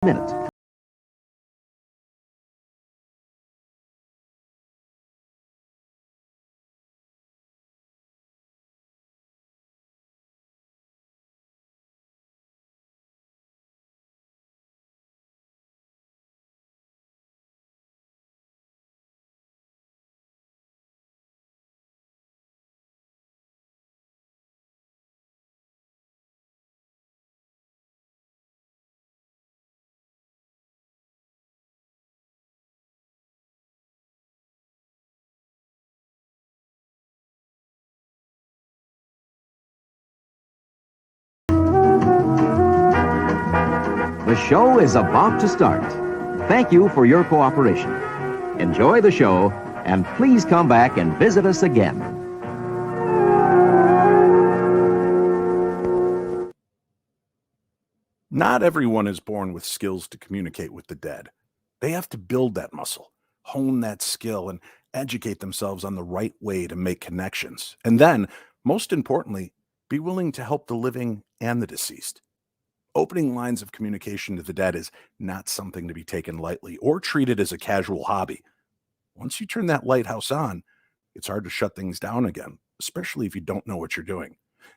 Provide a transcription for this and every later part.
minutes. The show is about to start. Thank you for your cooperation. Enjoy the show, and please come back and visit us again. Not everyone is born with skills to communicate with the dead. They have to build that muscle, hone that skill, and educate themselves on the right way to make connections. And then, most importantly, be willing to help the living and the deceased. Opening lines of communication to the dead is not something to be taken lightly or treated as a casual hobby. Once you turn that lighthouse on, it's hard to shut things down again, especially if you don't know what you're doing.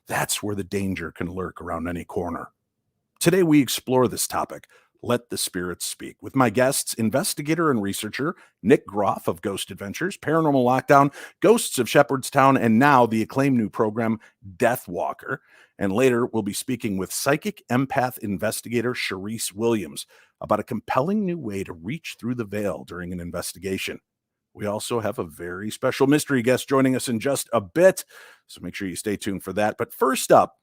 That's where the danger can lurk around any corner. Today, we explore this topic, Let the Spirits Speak, with my guests, investigator and researcher Nick Groff of Ghost Adventures, Paranormal Lockdown, Ghosts of Shepherdstown, and now the acclaimed new program, Death Walker. And later, we'll be speaking with psychic empath investigator Cherise Williams about a compelling new way to reach through the veil during an investigation. We also have a very special mystery guest joining us in just a bit, so make sure you stay tuned for that. But first up,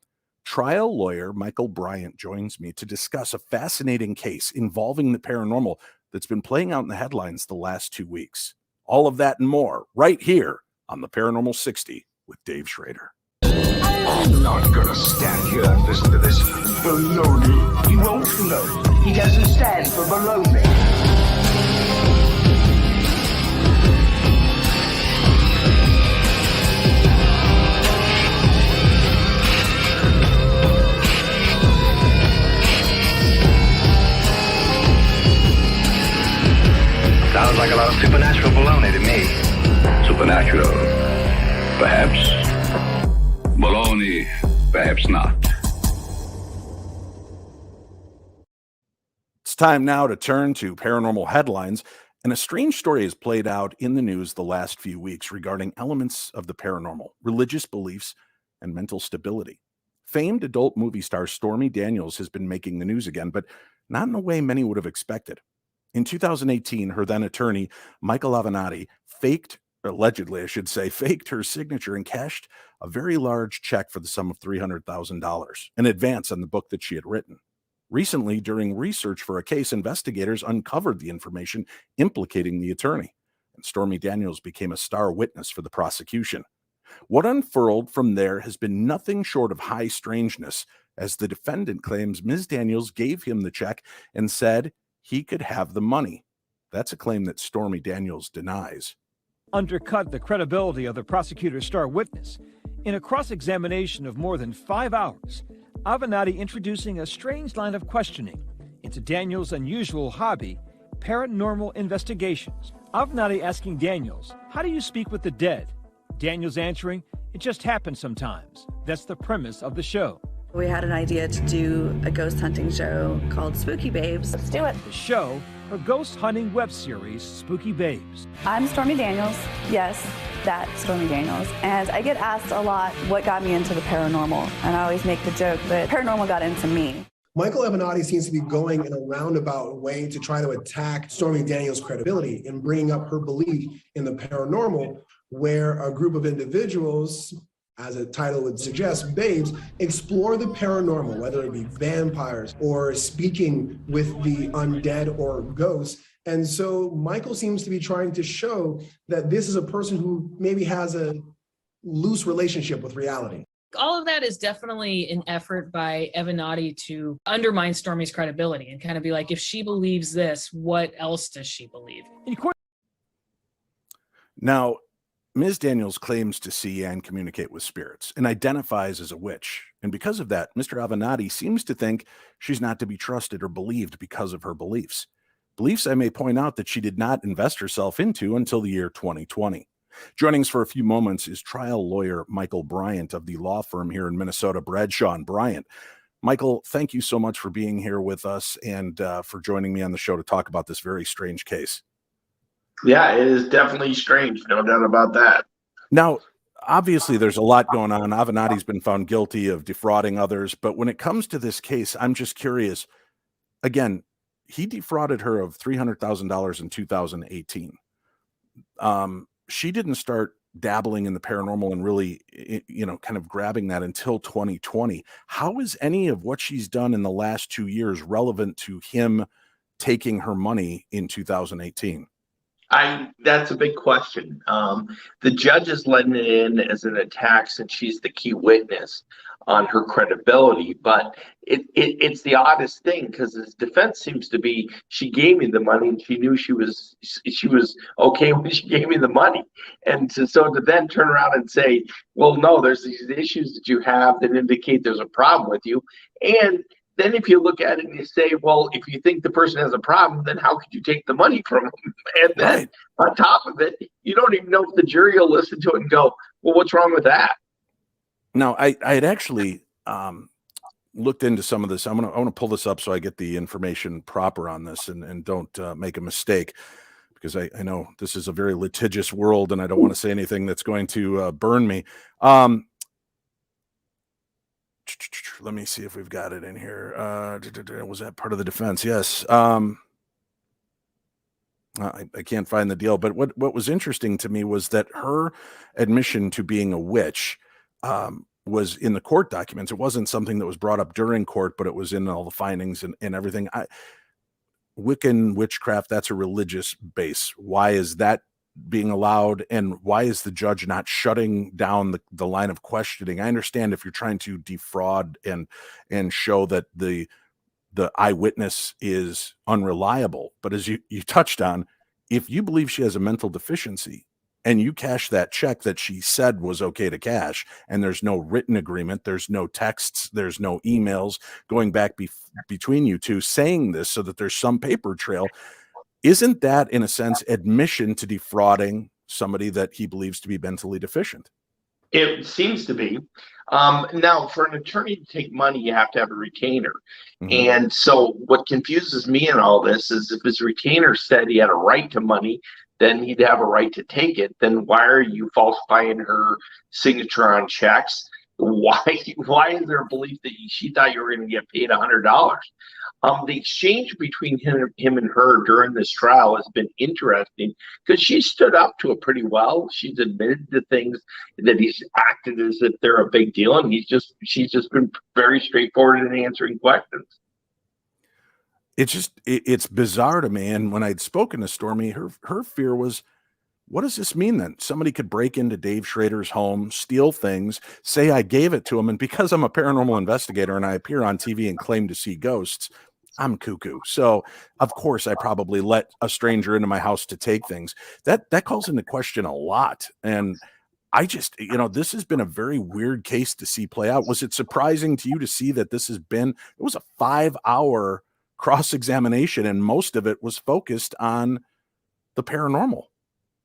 trial lawyer Michael Bryant joins me to discuss a fascinating case involving the paranormal that's been playing out in the headlines the last 2 weeks. All of that and more right here on the Paranormal 60 with Dave Schrader. I'm not gonna stand here and listen to this baloney. He won't float. He doesn't stand for baloney. Sounds like a lot of supernatural baloney to me. Supernatural, perhaps. Baloney, perhaps not. It's time now to turn to paranormal headlines, and a strange story has played out in the news the last few weeks regarding elements of the paranormal, religious beliefs, and mental stability. Famed adult movie star Stormy Daniels has been making the news again, but not in a way many would have expected. In 2018, her then attorney, Michael Avenatti, allegedly faked her signature and cashed a very large check for the sum of $300,000, an advance on the book that she had written. Recently, during research for a case, investigators uncovered the information implicating the attorney, and Stormy Daniels became a star witness for the prosecution. What unfurled from there has been nothing short of high strangeness, as the defendant claims Ms. Daniels gave him the check and said he could have the money. That's a claim that Stormy Daniels denies. Undercut the credibility of the prosecutor's star witness in a cross-examination of more than 5 hours. Avenatti introducing a strange line of questioning into Daniels' unusual hobby, paranormal investigations. Avenatti asking Daniels, "How do you speak with the dead?" Daniels answering, "It just happens sometimes." That's the premise of the show. We had an idea to do a ghost hunting show called Spooky Babes. Let's do it. The show, her ghost hunting web series, Spooky Babes. I'm Stormy Daniels. Yes, that's Stormy Daniels. And I get asked a lot what got me into the paranormal. And I always make the joke that paranormal got into me. Michael Avenatti seems to be going in a roundabout way to try to attack Stormy Daniels' credibility in bringing up her belief in the paranormal, where a group of individuals, as a title would suggest, babes, explore the paranormal, whether it be vampires or speaking with the undead or ghosts. And so Michael seems to be trying to show that this is a person who maybe has a loose relationship with reality. All of that is definitely an effort by Avenatti to undermine Stormy's credibility and kind of be like, if she believes this, what else does she believe? Now, Ms. Daniels claims to see and communicate with spirits and identifies as a witch. And because of that, Mr. Avenatti seems to think she's not to be trusted or believed because of her beliefs. Beliefs, I may point out, that she did not invest herself into until the year 2020. Joining us for a few moments is trial lawyer Michael Bryant of the law firm here in Minnesota, Bradshaw and Bryant. Michael, thank you so much for being here with us and for joining me on the show to talk about this very strange case. Yeah, it is definitely strange. No doubt about that. Now, obviously, there's a lot going on. Avenatti's been found guilty of defrauding others. But when it comes to this case, I'm just curious. Again, he defrauded her of $300,000 in 2018. She didn't start dabbling in the paranormal and really, kind of grabbing that until 2020. How is any of what she's done in the last 2 years relevant to him taking her money in 2018? That's a big question. The judge is letting it in as an attack since she's the key witness on her credibility, but it's the oddest thing because his defense seems to be she gave me the money and she knew she was okay when she gave me the money, and so to then turn around and say, well, no, there's these issues that you have that indicate there's a problem with you, and then if you look at it and you say, well, if you think the person has a problem, then how could you take the money from them? And then on top of it, you don't even know if the jury will listen to it and go, well, what's wrong with that? Now, I had actually looked into some of this. I want to pull this up so I get the information proper on this and don't make a mistake, because I know this is a very litigious world and I don't want to say anything that's going to burn me. Let me see if we've got it in here. Was that part of the defense? Yes. I can't find the deal, but what was interesting to me was that her admission to being a witch was in the court documents. It wasn't something that was brought up during court, but it was in all the findings and everything. Wiccan witchcraft, that's a religious base. Why is that being allowed, and why is the judge not shutting down the line of questioning? I understand if you're trying to defraud and show that the eyewitness is unreliable, but as you touched on, if you believe she has a mental deficiency and you cash that check that she said was okay to cash, and there's no written agreement, there's no texts, there's no emails going back between you two saying this so that there's some paper trail, isn't that, in a sense, admission to defrauding somebody that he believes to be mentally deficient? It seems to be. Now, for an attorney to take money, you have to have a retainer. Mm-hmm. And so what confuses me in all this is if his retainer said he had a right to money, then he'd have a right to take it. Then why are you falsifying her signature on checks? Why is there a belief that she thought you were going to get paid $100? The exchange between him and her during this trial has been interesting because she stood up to it pretty well. She's admitted to things that he's acted as if they're a big deal, and she's just been very straightforward in answering questions. It's bizarre to me. And when I'd spoken to Stormy, her fear was, what does this mean then? Somebody could break into Dave Schrader's home, steal things, say I gave it to him, and because I'm a paranormal investigator and I appear on TV and claim to see ghosts, I'm cuckoo. So of course I probably let a stranger into my house to take things. That calls into question a lot. And I just, this has been a very weird case to see play out. Was it surprising to you to see that it was a 5-hour cross-examination and most of it was focused on the paranormal?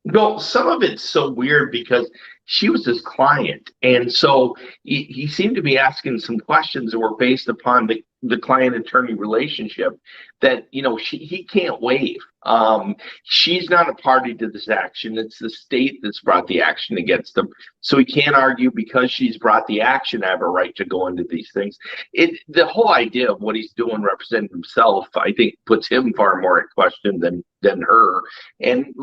No, some of it's so weird because she was his client. And so he seemed to be asking some questions that were based upon the client-attorney relationship that, he can't waive. She's not a party to this action. It's the state that's brought the action against them. So he can't argue because she's brought the action, I have a right to go into these things. The whole idea of what he's doing representing himself, I think, puts him far more at question than her. And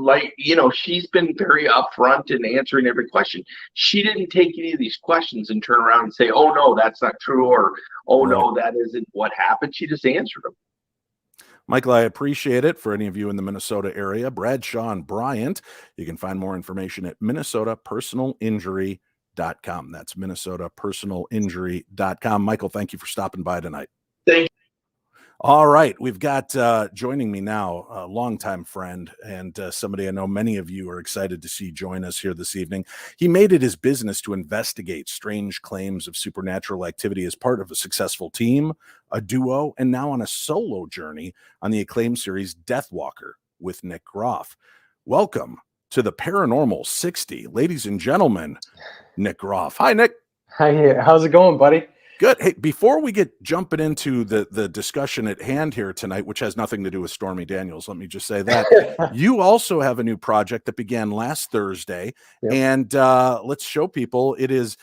she's been very upfront in answering every question. She didn't take any of these questions and turn around and say, oh, no, that's not true, or, oh, no, that isn't what happened. She just answered them. Michael, I appreciate it. For any of you in the Minnesota area, Bradshaw and Bryant, you can find more information at minnesotapersonalinjury.com. That's minnesotapersonalinjury.com. Michael, thank you for stopping by tonight. Thank you. All right, we've got joining me now a longtime friend and somebody I know many of you are excited to see join us here this evening. He made it his business to investigate strange claims of supernatural activity as part of a successful team, a duo, and now on a solo journey on the acclaimed series Death Walker with Nick Groff. Welcome to the Paranormal 60, ladies and gentlemen, Nick Groff. Hi, Nick. Hi, how's it going, buddy? Good. Hey, before we get jumping into the discussion at hand here tonight, which has nothing to do with Stormy Daniels, let me just say that you also have a new project that began last Thursday, and let's show people it is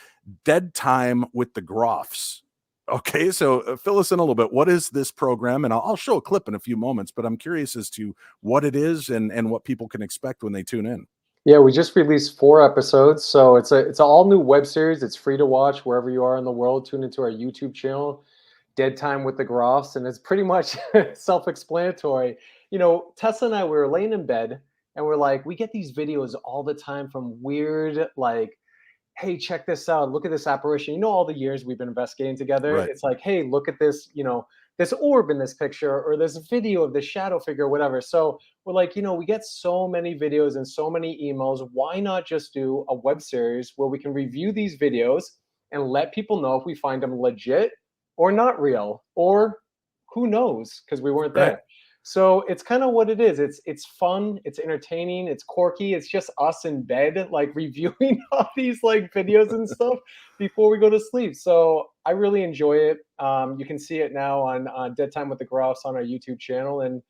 Deadtime with the Groffs. Okay, so fill us in a little bit. What is this program? And I'll show a clip in a few moments, but I'm curious as to what it is and what people can expect when they tune in. Yeah, we just released 4 episodes, so it's an all new web series. It's free to watch wherever you are in the world. Tune into our YouTube channel, Deadtime with the Groffs, and it's pretty much self-explanatory. You know, Tessa and I, we were laying in bed, and we're like, we get these videos all the time from weird, like, hey, check this out. Look at this apparition. You know, all the years we've been investigating together. Right. It's like, hey, look at this, you know, this orb in this picture, or this video of this shadow figure, or whatever. So we're like, you know, we get so many videos and so many emails. Why not just do a web series where we can review these videos and let people know if we find them legit or not real, or who knows, because we weren't there. Right. So it's kind of what it is. It's fun, it's entertaining, it's quirky. It's just us in bed, like reviewing all these like videos and stuff before we go to sleep. So I really enjoy it. You can see it now on Deadtime with the Groffs on our YouTube channel, and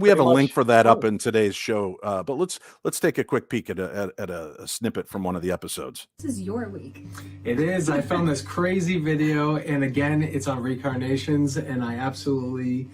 we have a link for that up in today's show. But let's take a quick peek at a snippet from one of the episodes. This is your week. It is. I found this crazy video, and again, it's on reincarnations, and I absolutely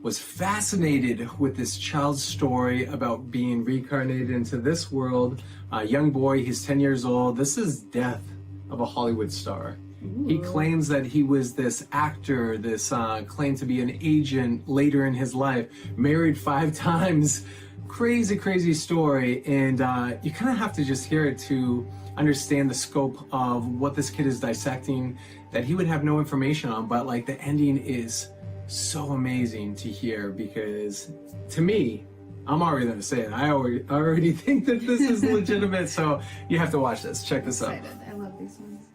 was fascinated with this child's story about being reincarnated into this world. A young boy, he's 10 years old. This is death of a Hollywood star. Ooh. He claims that he was this actor, this claimed to be an agent later in his life, married 5 times. Crazy, crazy story. And you kind of have to just hear it to understand the scope of what this kid is dissecting, that he would have no information on. But like, the ending is so amazing to hear, because to me, I'm already going to say it, I already think that this is legitimate. So you have to watch this. Check this out. I love these ones.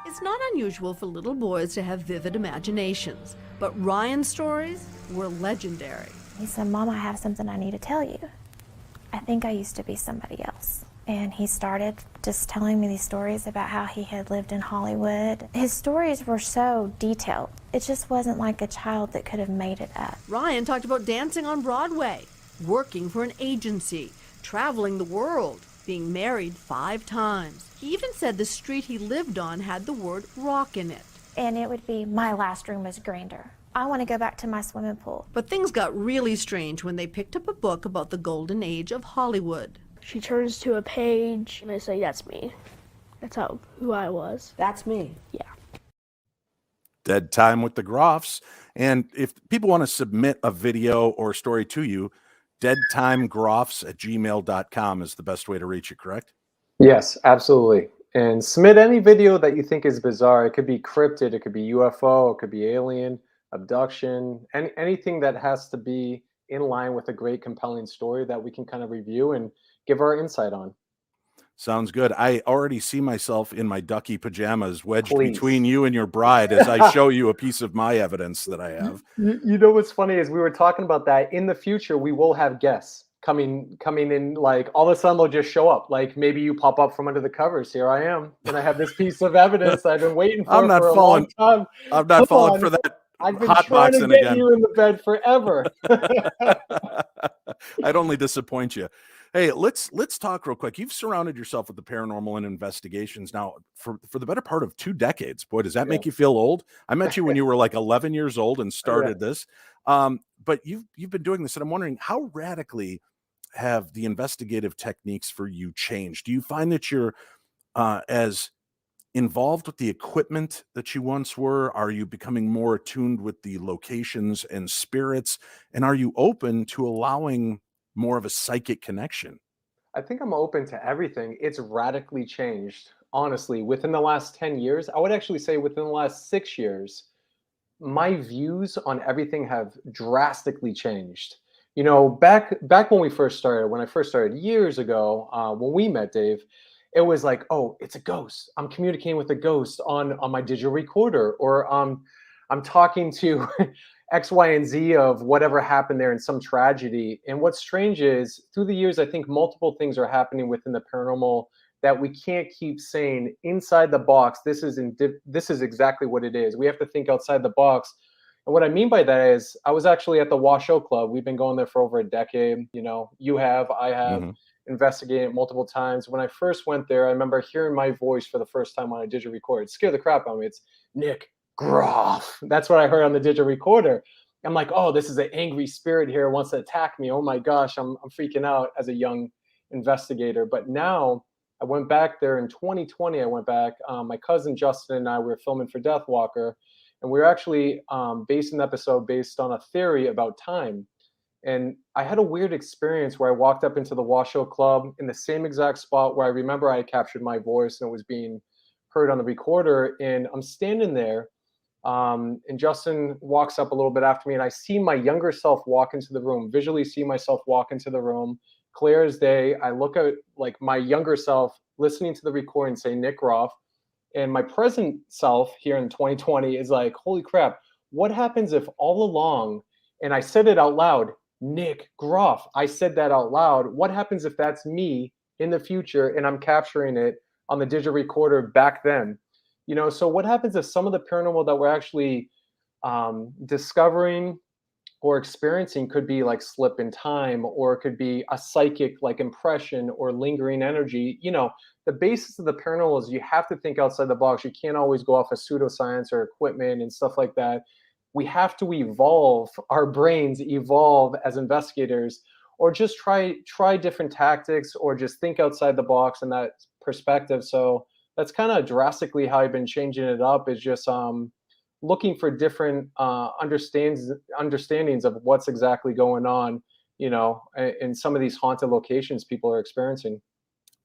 It's not unusual for little boys to have vivid imaginations, but Ryan's stories were legendary. He said, Mom, I have something I need to tell you. I think I used to be somebody else. And he started just telling me these stories about how he had lived in Hollywood. His stories were so detailed. It just wasn't like a child that could have made it up. Ryan talked about dancing on Broadway, working for an agency, traveling the world, being married 5 times. He even said the street he lived on had the word rock in it. And it would be, my last room was grander. I want to go back to my swimming pool. But things got really strange when they picked up a book about the golden age of Hollywood. She turns to a page, and I say, that's me. That's who I was. That's me. Yeah. Deadtime with the Groffs. And if people want to submit a video or story to you, deadtimegroffs@gmail.com is the best way to reach you, correct? Yes, absolutely. And submit any video that you think is bizarre. It could be cryptid, it could be UFO, it could be alien, abduction, anything that has to be in line with a great, compelling story that we can kind of review and give our insight on. Sounds good. I already see myself in my ducky pajamas wedged Please. between you and your bride as I show you a piece of my evidence that I have. You know what's funny is we were talking about that. In the future, we will have guests coming in, like all of a sudden they'll just show up. Like maybe you pop up from under the covers. Here I am. And I have this piece of evidence I've been waiting for I'm not for falling, a long time. I'm not falling for that. I've been hot trying to boxing get again. you in the bed forever. I'd only disappoint you. Hey, let's talk real quick. You've surrounded yourself with the paranormal and investigations now for the better part of 2 decades. Boy, does that make you feel old? I met you when you were like 11 years old and started this. But you've been doing this, and I'm wondering, how radically have the investigative techniques for you changed? Do you find that you're as involved with the equipment that you once were? Are you becoming more attuned with the locations and spirits? And are you open to allowing more of a psychic connection? I think I'm open to everything. It's radically changed, honestly, within the last 10 years. I would actually say within the last 6 years, my views on everything have drastically changed. You know, back when I first started years ago, when we met, Dave, it was like, oh, it's a ghost. I'm communicating with a ghost on my digital recorder, or I'm talking to X, Y, and Z of whatever happened there in some tragedy. And what's strange is through the years, I think multiple things are happening within the paranormal that we can't keep saying inside the box. This is exactly what it is. We have to think outside the box. And what I mean by that is, I was actually at the Washoe Club. We've been going there for over a decade. You know, I have investigated it multiple times. When I first went there, I remember hearing my voice for the first time on a digital recorder. It scared the crap out of me. It's Nick Groff. That's what I heard on the digital recorder. I'm like, oh, this is an angry spirit here, wants to attack me. Oh my gosh, I'm freaking out as a young investigator. But now I went back there in 2020. I went back. My cousin Justin and I were filming for Death Walker, and we were actually basing an episode based on a theory about time. And I had a weird experience where I walked up into the Washoe Club in the same exact spot where I remember I had captured my voice and it was being heard on the recorder. And I'm standing there, and Justin walks up a little bit after me, and I see my younger self walk into the room, visually see myself walk into the room, clear as day. I look at like my younger self listening to the recording say Nick Groff, and my present self here in 2020 is like, holy crap, what happens if all along, and I said it out loud, Nick Groff, I said that out loud. What happens if that's me in the future and I'm capturing it on the digital recorder back then? You know, so what happens if some of the paranormal that we're actually discovering or experiencing could be like slip in time, or it could be a psychic like impression or lingering energy? You know, the basis of the paranormal is you have to think outside the box. You can't always go off of pseudoscience or equipment and stuff like that. We have to evolve, our brains evolve as investigators, or just try different tactics, or just think outside the box in that perspective. So that's kind of drastically how I've been changing it up, is just looking for different understandings of what's exactly going on, you know, in some of these haunted locations people are experiencing.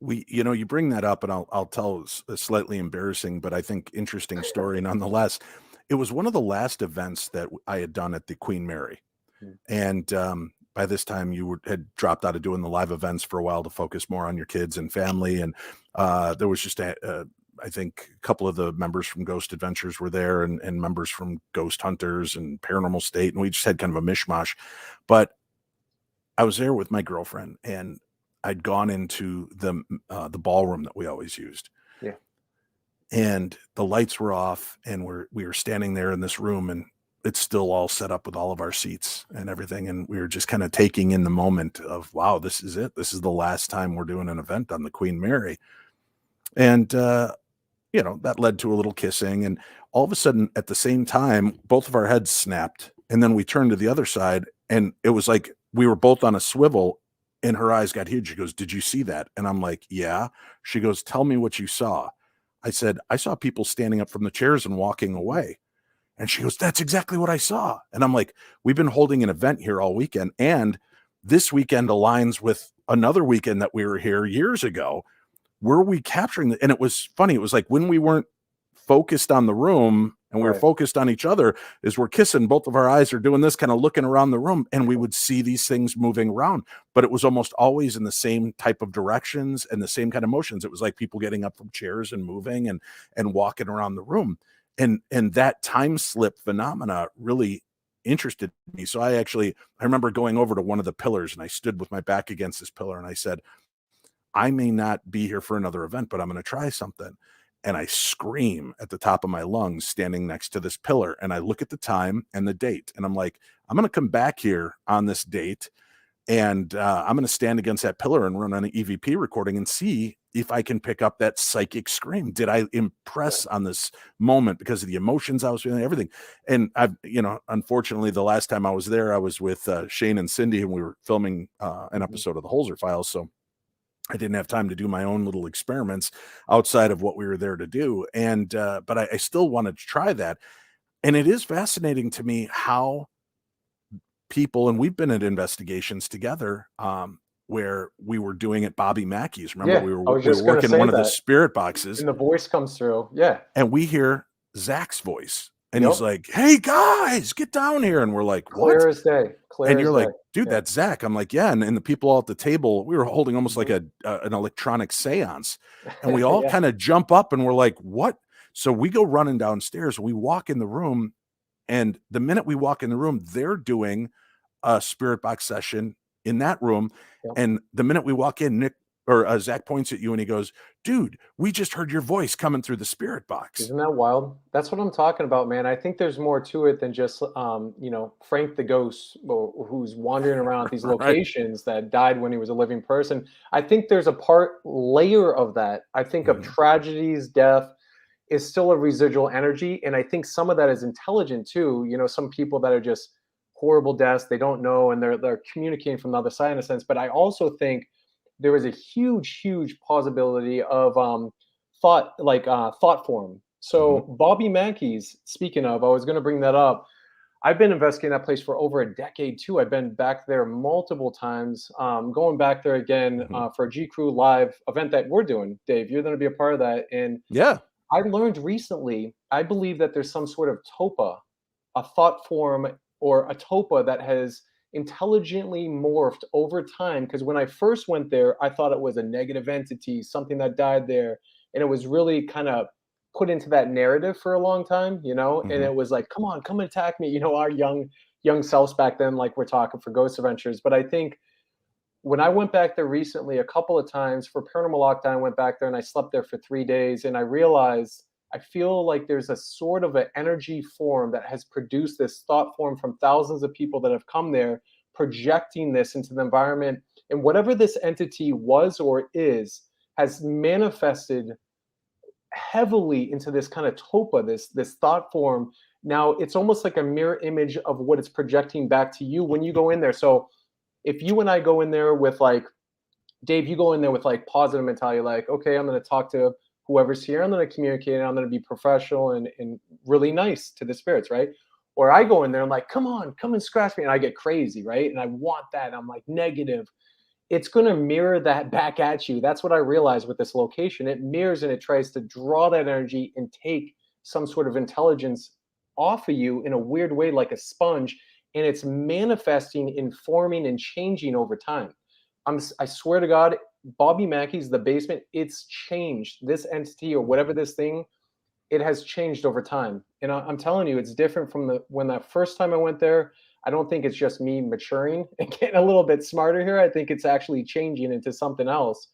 You bring that up, and I'll tell a slightly embarrassing, but I think interesting story nonetheless. It was one of the last events that I had done at the Queen Mary. And by this time had dropped out of doing the live events for a while to focus more on your kids and family. And there was just I think a couple of the members from Ghost Adventures were there, and members from Ghost Hunters and Paranormal State. And we just had kind of a mishmash. But I was there with my girlfriend, and I'd gone into the ballroom that we always used. Yeah. And the lights were off, and we were standing there in this room, and it's still all set up with all of our seats and everything. And we were just kind of taking in the moment of, wow, this is it. This is the last time we're doing an event on the Queen Mary. And, that led to a little kissing. And all of a sudden, at the same time, both of our heads snapped. And then we turned to the other side, and it was like we were both on a swivel, and her eyes got huge. She goes, "Did you see that?" And I'm like, "Yeah." She goes, "Tell me what you saw." I said, "I saw people standing up from the chairs and walking away." And she goes, "That's exactly what I saw." And I'm like, "We've been holding an event here all weekend, and this weekend aligns with another weekend that we were here years ago. Were we capturing and it was funny. It was like when we weren't focused on the room and we were focused on each other, is we're kissing, both of our eyes are doing this, kind of looking around the room, and we would see these things moving around. But it was almost always in the same type of directions and the same kind of motions. It was like people getting up from chairs and moving and walking around the room. And that time slip phenomena really interested me. So I remember going over to one of the pillars, and I stood with my back against this pillar, and I said, "I may not be here for another event, but I'm going to try something." And I scream at the top of my lungs standing next to this pillar. And I look at the time and the date, and I'm like, I'm going to come back here on this date, and I'm going to stand against that pillar and run on an EVP recording and see if I can pick up that psychic scream. Did I impress on this moment because of the emotions I was feeling, everything? And I've, unfortunately, the last time I was there, I was with Shane and Cindy, and we were filming an episode of the Holzer Files. So I didn't have time to do my own little experiments outside of what we were there to do. And, but I still wanted to try that. And it is fascinating to me how people, and we've been at investigations together, where we were doing at Bobby Mackey's. Remember, we were working one of the spirit boxes, and the voice comes through. Yeah. And we hear Zach's voice. And he's like, "Hey guys, get down here." And we're like, "What?" Clear as day. Clear And as you're like, day. "Dude, Yeah. that's Zach." I'm like, "Yeah." And the people all at the table, we were holding almost like an electronic seance. And we all Yeah. kind of jump up and we're like, "What?" So we go running downstairs. We walk in the room. And the minute we walk in the room, they're doing a spirit box session in that room. Yep. And the minute we walk in, Zach points at you and he goes, "Dude, we just heard your voice coming through the spirit box." Isn't that wild? That's what I'm talking about, man. I think there's more to it than just, Frank the ghost who's wandering around at these Right. locations that died when he was a living person. I think there's a layer of that. I think of tragedies, death is still a residual energy. And I think some of that is intelligent too. Some people that are just horrible deaths, they don't know, and they're communicating from the other side in a sense. But I also think there is a huge possibility of thought form. So Bobby Mackey's, speaking of, I was going to bring that up. I've been investigating that place for over a decade too. I've been back there multiple times. Going back there again for a G Crew live event that we're doing. Dave, you're going to be a part of that. And yeah, I learned recently, I believe that there's some sort of topa, a thought form or a topa that has intelligently morphed over time. Because when I first went there, I thought it was a negative entity, something that died there. And it was really kind of put into that narrative for a long time, and it was like, come on, come and attack me. Our young selves back then, like we're talking for Ghost Adventures. But I think when I went back there recently, a couple of times for Paranormal Lockdown, I went back there and I slept there for 3 days. And I realized, I feel like there's a sort of an energy form that has produced this thought form from thousands of people that have come there, projecting this into the environment. And whatever this entity was or is, has manifested heavily into this kind of topa, this thought form. Now it's almost like a mirror image of what it's projecting back to you when you go in there. So if you and I go in there with like, Dave, you go in there with like positive mentality, like, okay, I'm going to talk to whoever's here, I'm going to communicate, I'm going to be professional and really nice to the spirits, right? Or I go in there, I'm like, come on, come and scratch me. And I get crazy, right? And I want that. I'm like negative. It's going to mirror that back at you. That's what I realized with this location. It mirrors and it tries to draw that energy and take some sort of intelligence off of you in a weird way, like a sponge. And it's manifesting, informing, and changing over time. I swear to God, Bobby Mackey's, the basement, it's changed. This entity or whatever this thing, it has changed over time. And I'm telling you, it's different from when that first time I went there. I don't think it's just me maturing and getting a little bit smarter here. I think it's actually changing into something else.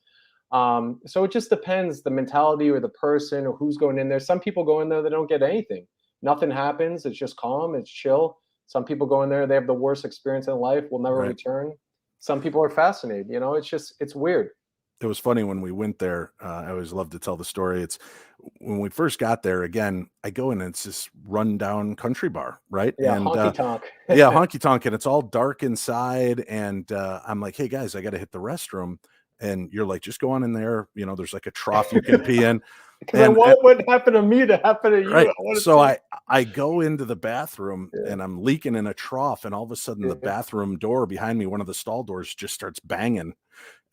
So it just depends the mentality or the person or who's going in there. Some people go in there, they don't get anything. Nothing happens. It's just calm. It's chill. Some people go in there, they have the worst experience in life, will never return. Some people are fascinated. It's weird. It was funny when we went there. I always love to tell the story. It's when we first got there, again, I go in and it's this rundown country bar, right? Yeah, and honky tonk. yeah, honky tonk. And it's all dark inside. And I'm like, hey guys, I got to hit the restroom. And you're like, just go on in there. There's like a trough you can pee in. And what happened to me to happen to you? Right. So I go into the bathroom and I'm leaking in a trough. And all of a sudden the bathroom door behind me, one of the stall doors just starts banging.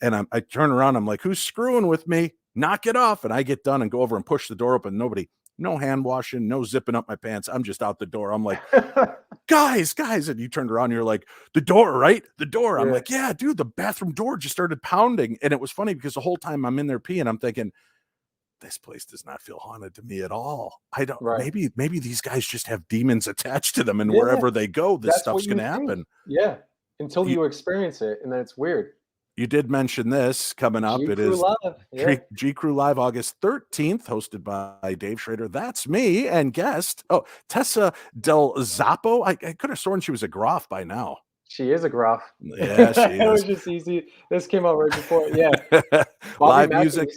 And I turn around, I'm like, who's screwing with me? Knock it off. And I get done and go over and push the door open. Nobody, no hand washing, no zipping up my pants. I'm just out the door. I'm like, guys. And you turned around, you're like, the door, right? The door. I'm like, yeah, dude, the bathroom door just started pounding. And it was funny because the whole time I'm in there peeing, I'm thinking, this place does not feel haunted to me at all. I don't, maybe these guys just have demons attached to them. And wherever they go, this stuff's going to happen. Yeah. Until you experience it. And then it's weird. You did mention this coming up. It is G Crew Live, August 13th, hosted by Dave Schrader. That's me and guest. Oh, Tessa Del Zappo. I could have sworn she was a Groff by now. She is a Groff. Yeah, she is. It was just easy. This came out right before. Yeah. Live music.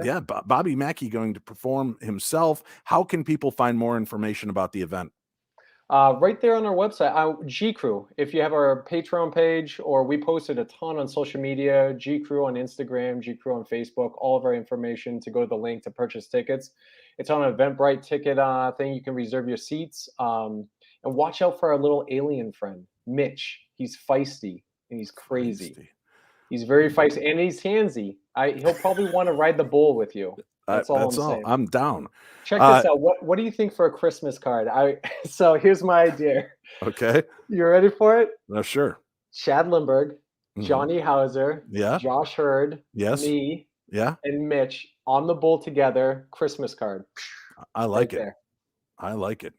Yeah. Bobby Mackey going to perform himself. How can people find more information about the event? Right there on our website, G Crew. If you have our Patreon page, or we posted a ton on social media, G Crew on Instagram, G Crew on Facebook, all of our information to go to the link to purchase tickets. It's on an Eventbrite ticket thing. You can reserve your seats. And watch out for our little alien friend, Mitch. He's feisty and he's crazy. He's very feisty and he's handsy. He'll probably want to ride the bull with you. That's all I'm That's all. saying. I'm down. Check this out. What do you think for a Christmas card? So here's my idea. Okay. You ready for it? Sure. Chad Lindbergh, Mhm. Johnny Hauser, Yeah. Josh Hurd, Yes. me, Yeah. and Mitch on the bull together. Christmas card. I like Right it. there. I like it.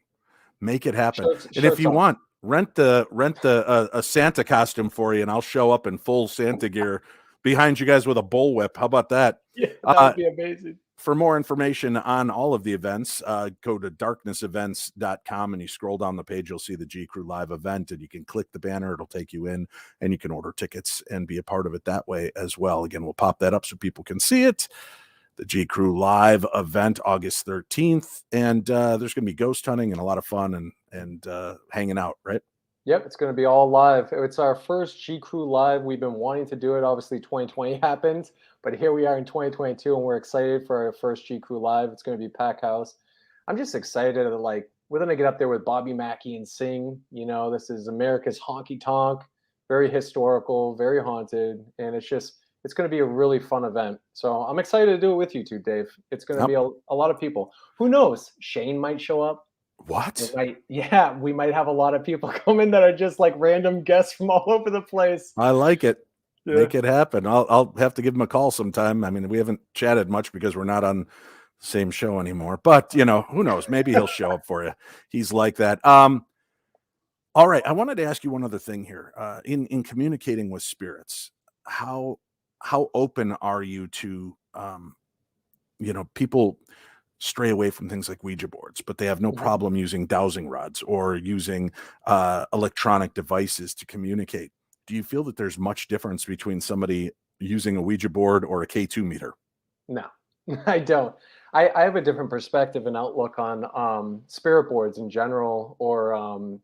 Make it happen. Shirts- and if shirts you off. want, rent a Santa costume for you, and I'll show up in full Santa gear behind you guys with a bullwhip. How about that? Yeah, that would be amazing. For more information on all of the events, go to darknessevents.com and you scroll down the page, you'll see the G Crew Live event, and you can click the banner. It'll take you in, and you can order tickets and be a part of it that way as well. Again, we'll pop that up so people can see it. The G Crew Live event, August 13th. And there's going to be ghost hunting and a lot of fun and hanging out, right? Yep, it's going to be all live. It's our first G Crew Live. We've been wanting to do it. Obviously, 2020 happened, but here we are in 2022, and we're excited for our first G Crew Live. It's going to be pack house. I'm just excited that, like, we're going to get up there with Bobby Mackey and sing. You know, this is America's honky tonk, very historical, very haunted, and it's going to be a really fun event. So I'm excited to do it with you two, Dave. It's going to be a lot of people. Who knows? Shane might show up. What? We might have a lot of people come in that are just like random guests from all over the place. I like it. Yeah. Make it happen. I'll have to give him a call sometime. I mean, we haven't chatted much because we're not on the same show anymore. But, you know, who knows? Maybe he'll show up for you. He's like that. All right. I wanted to ask you one other thing here. In communicating with spirits, how open are you to, people stray away from things like Ouija boards, but they have no problem using dowsing rods or using electronic devices to communicate. Do you feel that there's much difference between somebody using a Ouija board or a K2 meter? No, I don't. I have a different perspective and outlook on spirit boards in general, or,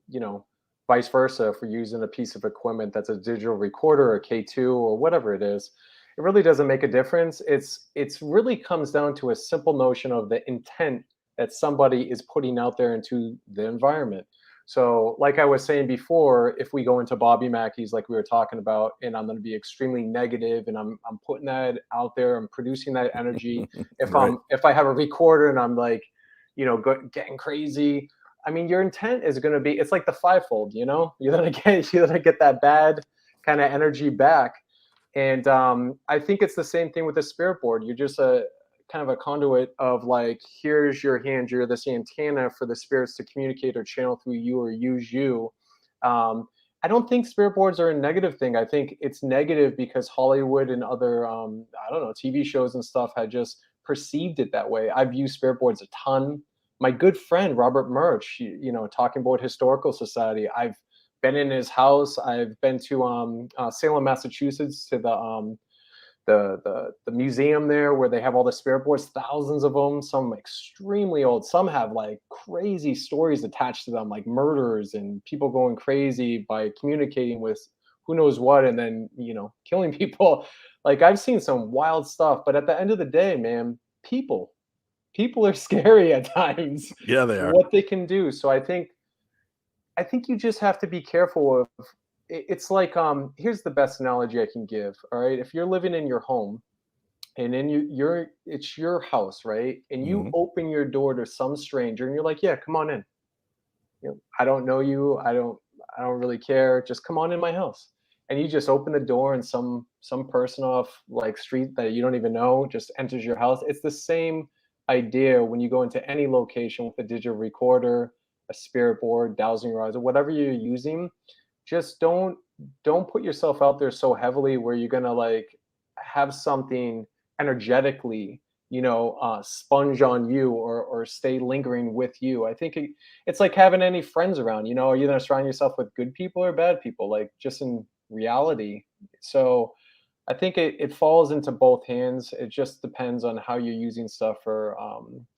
vice versa. If we're using a piece of equipment that's a digital recorder or K2 or whatever it is, it really doesn't make a difference. It's really comes down to a simple notion of the intent that somebody is putting out there into the environment. So like I was saying before, if we go into Bobby Mackey's, like we were talking about, and I'm going to be extremely negative and I'm putting that out there, I'm producing that energy. If I have a recorder and I'm like, getting crazy, I mean, your intent is going to be, it's like the fivefold, you're going to get that bad kind of energy back. And I think it's the same thing with the spirit board. You're just a kind of a conduit of like, here's your hand, you're this antenna for the spirits to communicate or channel through you or use you. I don't think spirit boards are a negative thing. I think it's negative because Hollywood and other, TV shows and stuff had just perceived it that way. I've used spirit boards a ton. My good friend, Robert Murch, Talking Board Historical Society, I've been in his house. I've been to Salem, Massachusetts, to the museum there where they have all the spirit boards, thousands of them, some extremely old. Some have like crazy stories attached to them, like murders and people going crazy by communicating with who knows what, and then, killing people. Like, I've seen some wild stuff, but at the end of the day, man, people are scary at times. Yeah, they are. What they can do. So I think you just have to be careful of. It's like, here's the best analogy I can give. All right. If you're living in your home and then it's your house, right? And you open your door to some stranger and you're like, yeah, come on in. I don't know you. I don't really care. Just come on in my house. And you just open the door and some person off like street that you don't even know just enters your house. It's the same idea when you go into any location with a digital recorder, a spirit board, dowsing rods, or whatever you're using. Just don't put yourself out there so heavily where you're gonna like have something energetically, sponge on you or stay lingering with you. I think it's like having any friends around. Are you gonna surround yourself with good people or bad people? Like, just in reality. So I think it falls into both hands. It just depends on how you're using stuff for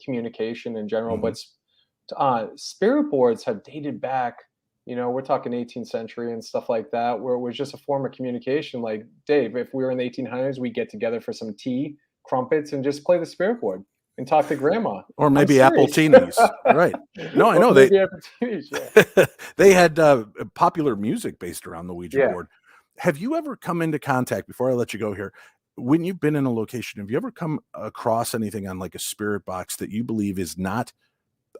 communication in general. But spirit boards have dated back. We're talking 18th century and stuff like that, where it was just a form of communication. Like, Dave, if we were in the 1800s, we'd get together for some tea, crumpets, and just play the spirit board and talk to grandma. Or maybe Appletinis. Right. No, I know. They had popular music based around the Ouija board. Have you ever come into contact, before I let you go here, when you've been in a location, have you ever come across anything on like a spirit box that you believe is not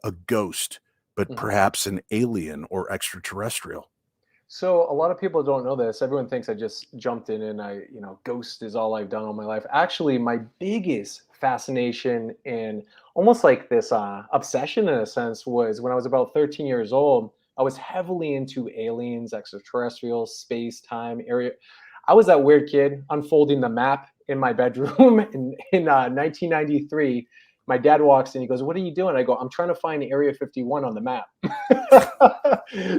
a ghost, but perhaps an alien or extraterrestrial? So a lot of people don't know this. Everyone thinks I just jumped in and ghost is all I've done all my life. Actually, my biggest fascination and almost like this obsession in a sense was when I was about 13 years old. I was heavily into aliens, extraterrestrials, space, time, area. I was that weird kid unfolding the map in my bedroom in 1993. My dad walks in, he goes, "What are you doing?" I go, "I'm trying to find Area 51 on the map."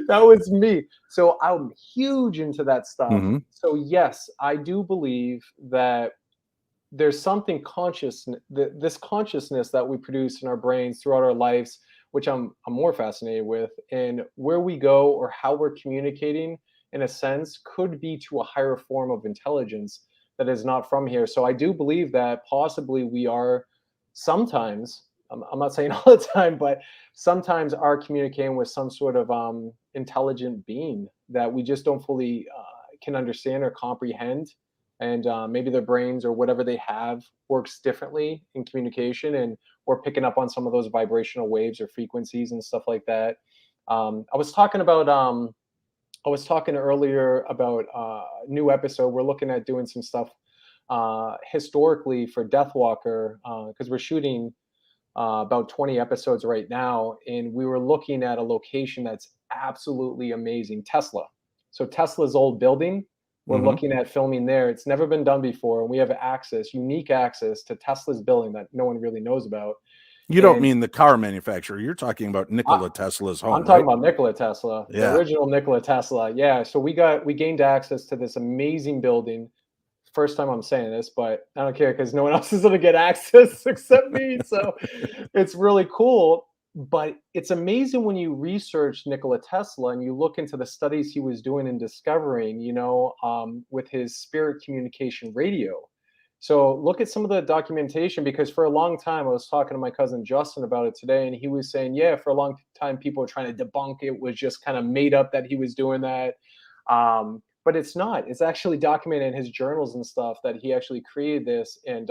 That was me. So I'm huge into that stuff. So yes, I do believe that there's something conscious, this consciousness that we produce in our brains throughout our lives, which I'm more fascinated with, and where we go or how we're communicating in a sense could be to a higher form of intelligence that is not from here. So I do believe that possibly we are sometimes, I'm not saying all the time, but sometimes are communicating with some sort of intelligent being that we just don't fully can understand or comprehend. And maybe their brains or whatever they have works differently in communication, and we're picking up on some of those vibrational waves or frequencies and stuff like that. I was talking earlier about a new episode. We're looking at doing some stuff historically for Deathwalker, because we're shooting about 20 episodes right now, and we were looking at a location that's absolutely amazing, Tesla. So Tesla's old building, we're looking at filming there. It's never been done before, and we have unique access to Tesla's building that no one really knows about. You don't mean the car manufacturer. You're talking about Nikola Tesla's home. I'm talking about Nikola Tesla, Yeah. the original Nikola Tesla. Yeah. So we gained access to this amazing building. First time I'm saying this, but I don't care because no one else is going to get access except me. So it's really cool. But it's amazing when you research Nikola Tesla and you look into the studies he was doing and discovering, with his spirit communication radio. So look at some of the documentation, because for a long time, I was talking to my cousin Justin about it today, and he was saying, yeah, for a long time, people were trying to debunk it, was just kind of made up that he was doing that. But it's not. It's actually documented in his journals and stuff that he actually created this. And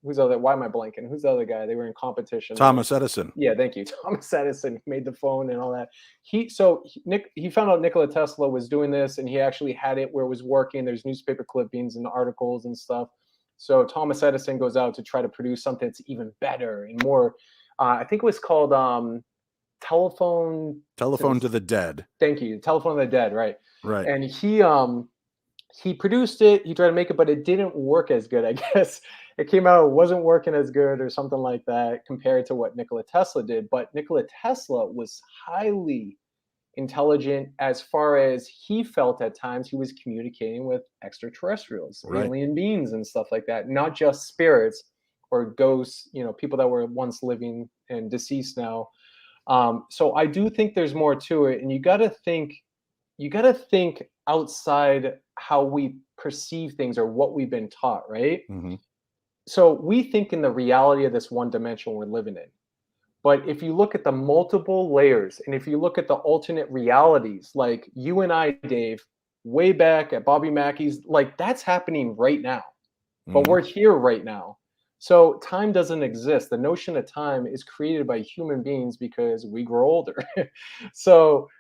who's the other? Why am I blanking? Who's the other guy? They were in competition. Thomas Edison. Yeah, thank you. Thomas Edison made the phone and all that. He found out Nikola Tesla was doing this, and he actually had it where it was working. There's newspaper clippings and articles and stuff. So Thomas Edison goes out to try to produce something that's even better and more. I think it was called Telephone to the Dead. Thank you. Telephone to the Dead, right. Right. And he produced it, he tried to make it, but it didn't work as good, I guess. It came out, it wasn't working as good or something like that compared to what Nikola Tesla did. But Nikola Tesla was highly intelligent as far as he felt at times he was communicating with extraterrestrials, alien beings and stuff like that, not just spirits or ghosts, people that were once living and deceased now. So I do think there's more to it, and you got to think outside how we perceive things or what we've been taught, right? So we think in the reality of this one dimension we're living in. But if you look at the multiple layers, and if you look at the alternate realities, like you and I, Dave, way back at Bobby Mackey's, like that's happening right now. But we're here right now. So time doesn't exist. The notion of time is created by human beings because we grow older. So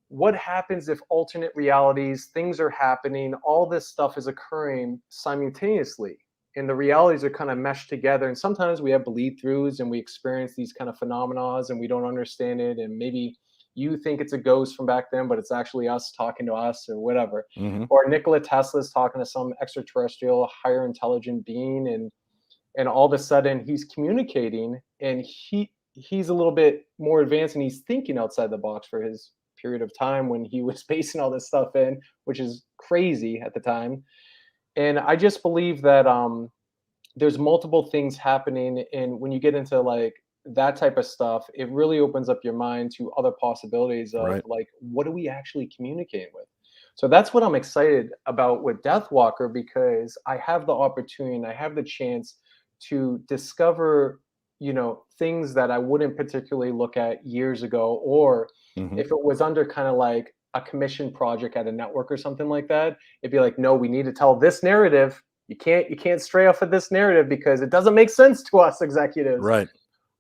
what happens if alternate realities, things are happening, all this stuff is occurring simultaneously, and the realities are kind of meshed together, and sometimes we have bleed throughs and we experience these kind of phenomena and we don't understand it, and maybe you think it's a ghost from back then, but it's actually us talking to us or whatever. Or Nikola Tesla's talking to some extraterrestrial higher intelligent being, and all of a sudden he's communicating, and he's a little bit more advanced and he's thinking outside the box for his period of time when he was spacing all this stuff in, which is crazy at the time. And I just believe that there's multiple things happening, and when you get into like that type of stuff, it really opens up your mind to other possibilities of like, what are we actually communicating with? So that's what I'm excited about with Deathwalker, because I have the opportunity and I have the chance to discover things that I wouldn't particularly look at years ago, or if it was under kind of like a commission project at a network or something like that, it'd be like, no, we need to tell this narrative You can't stray off of this narrative because it doesn't make sense to us executives. Right.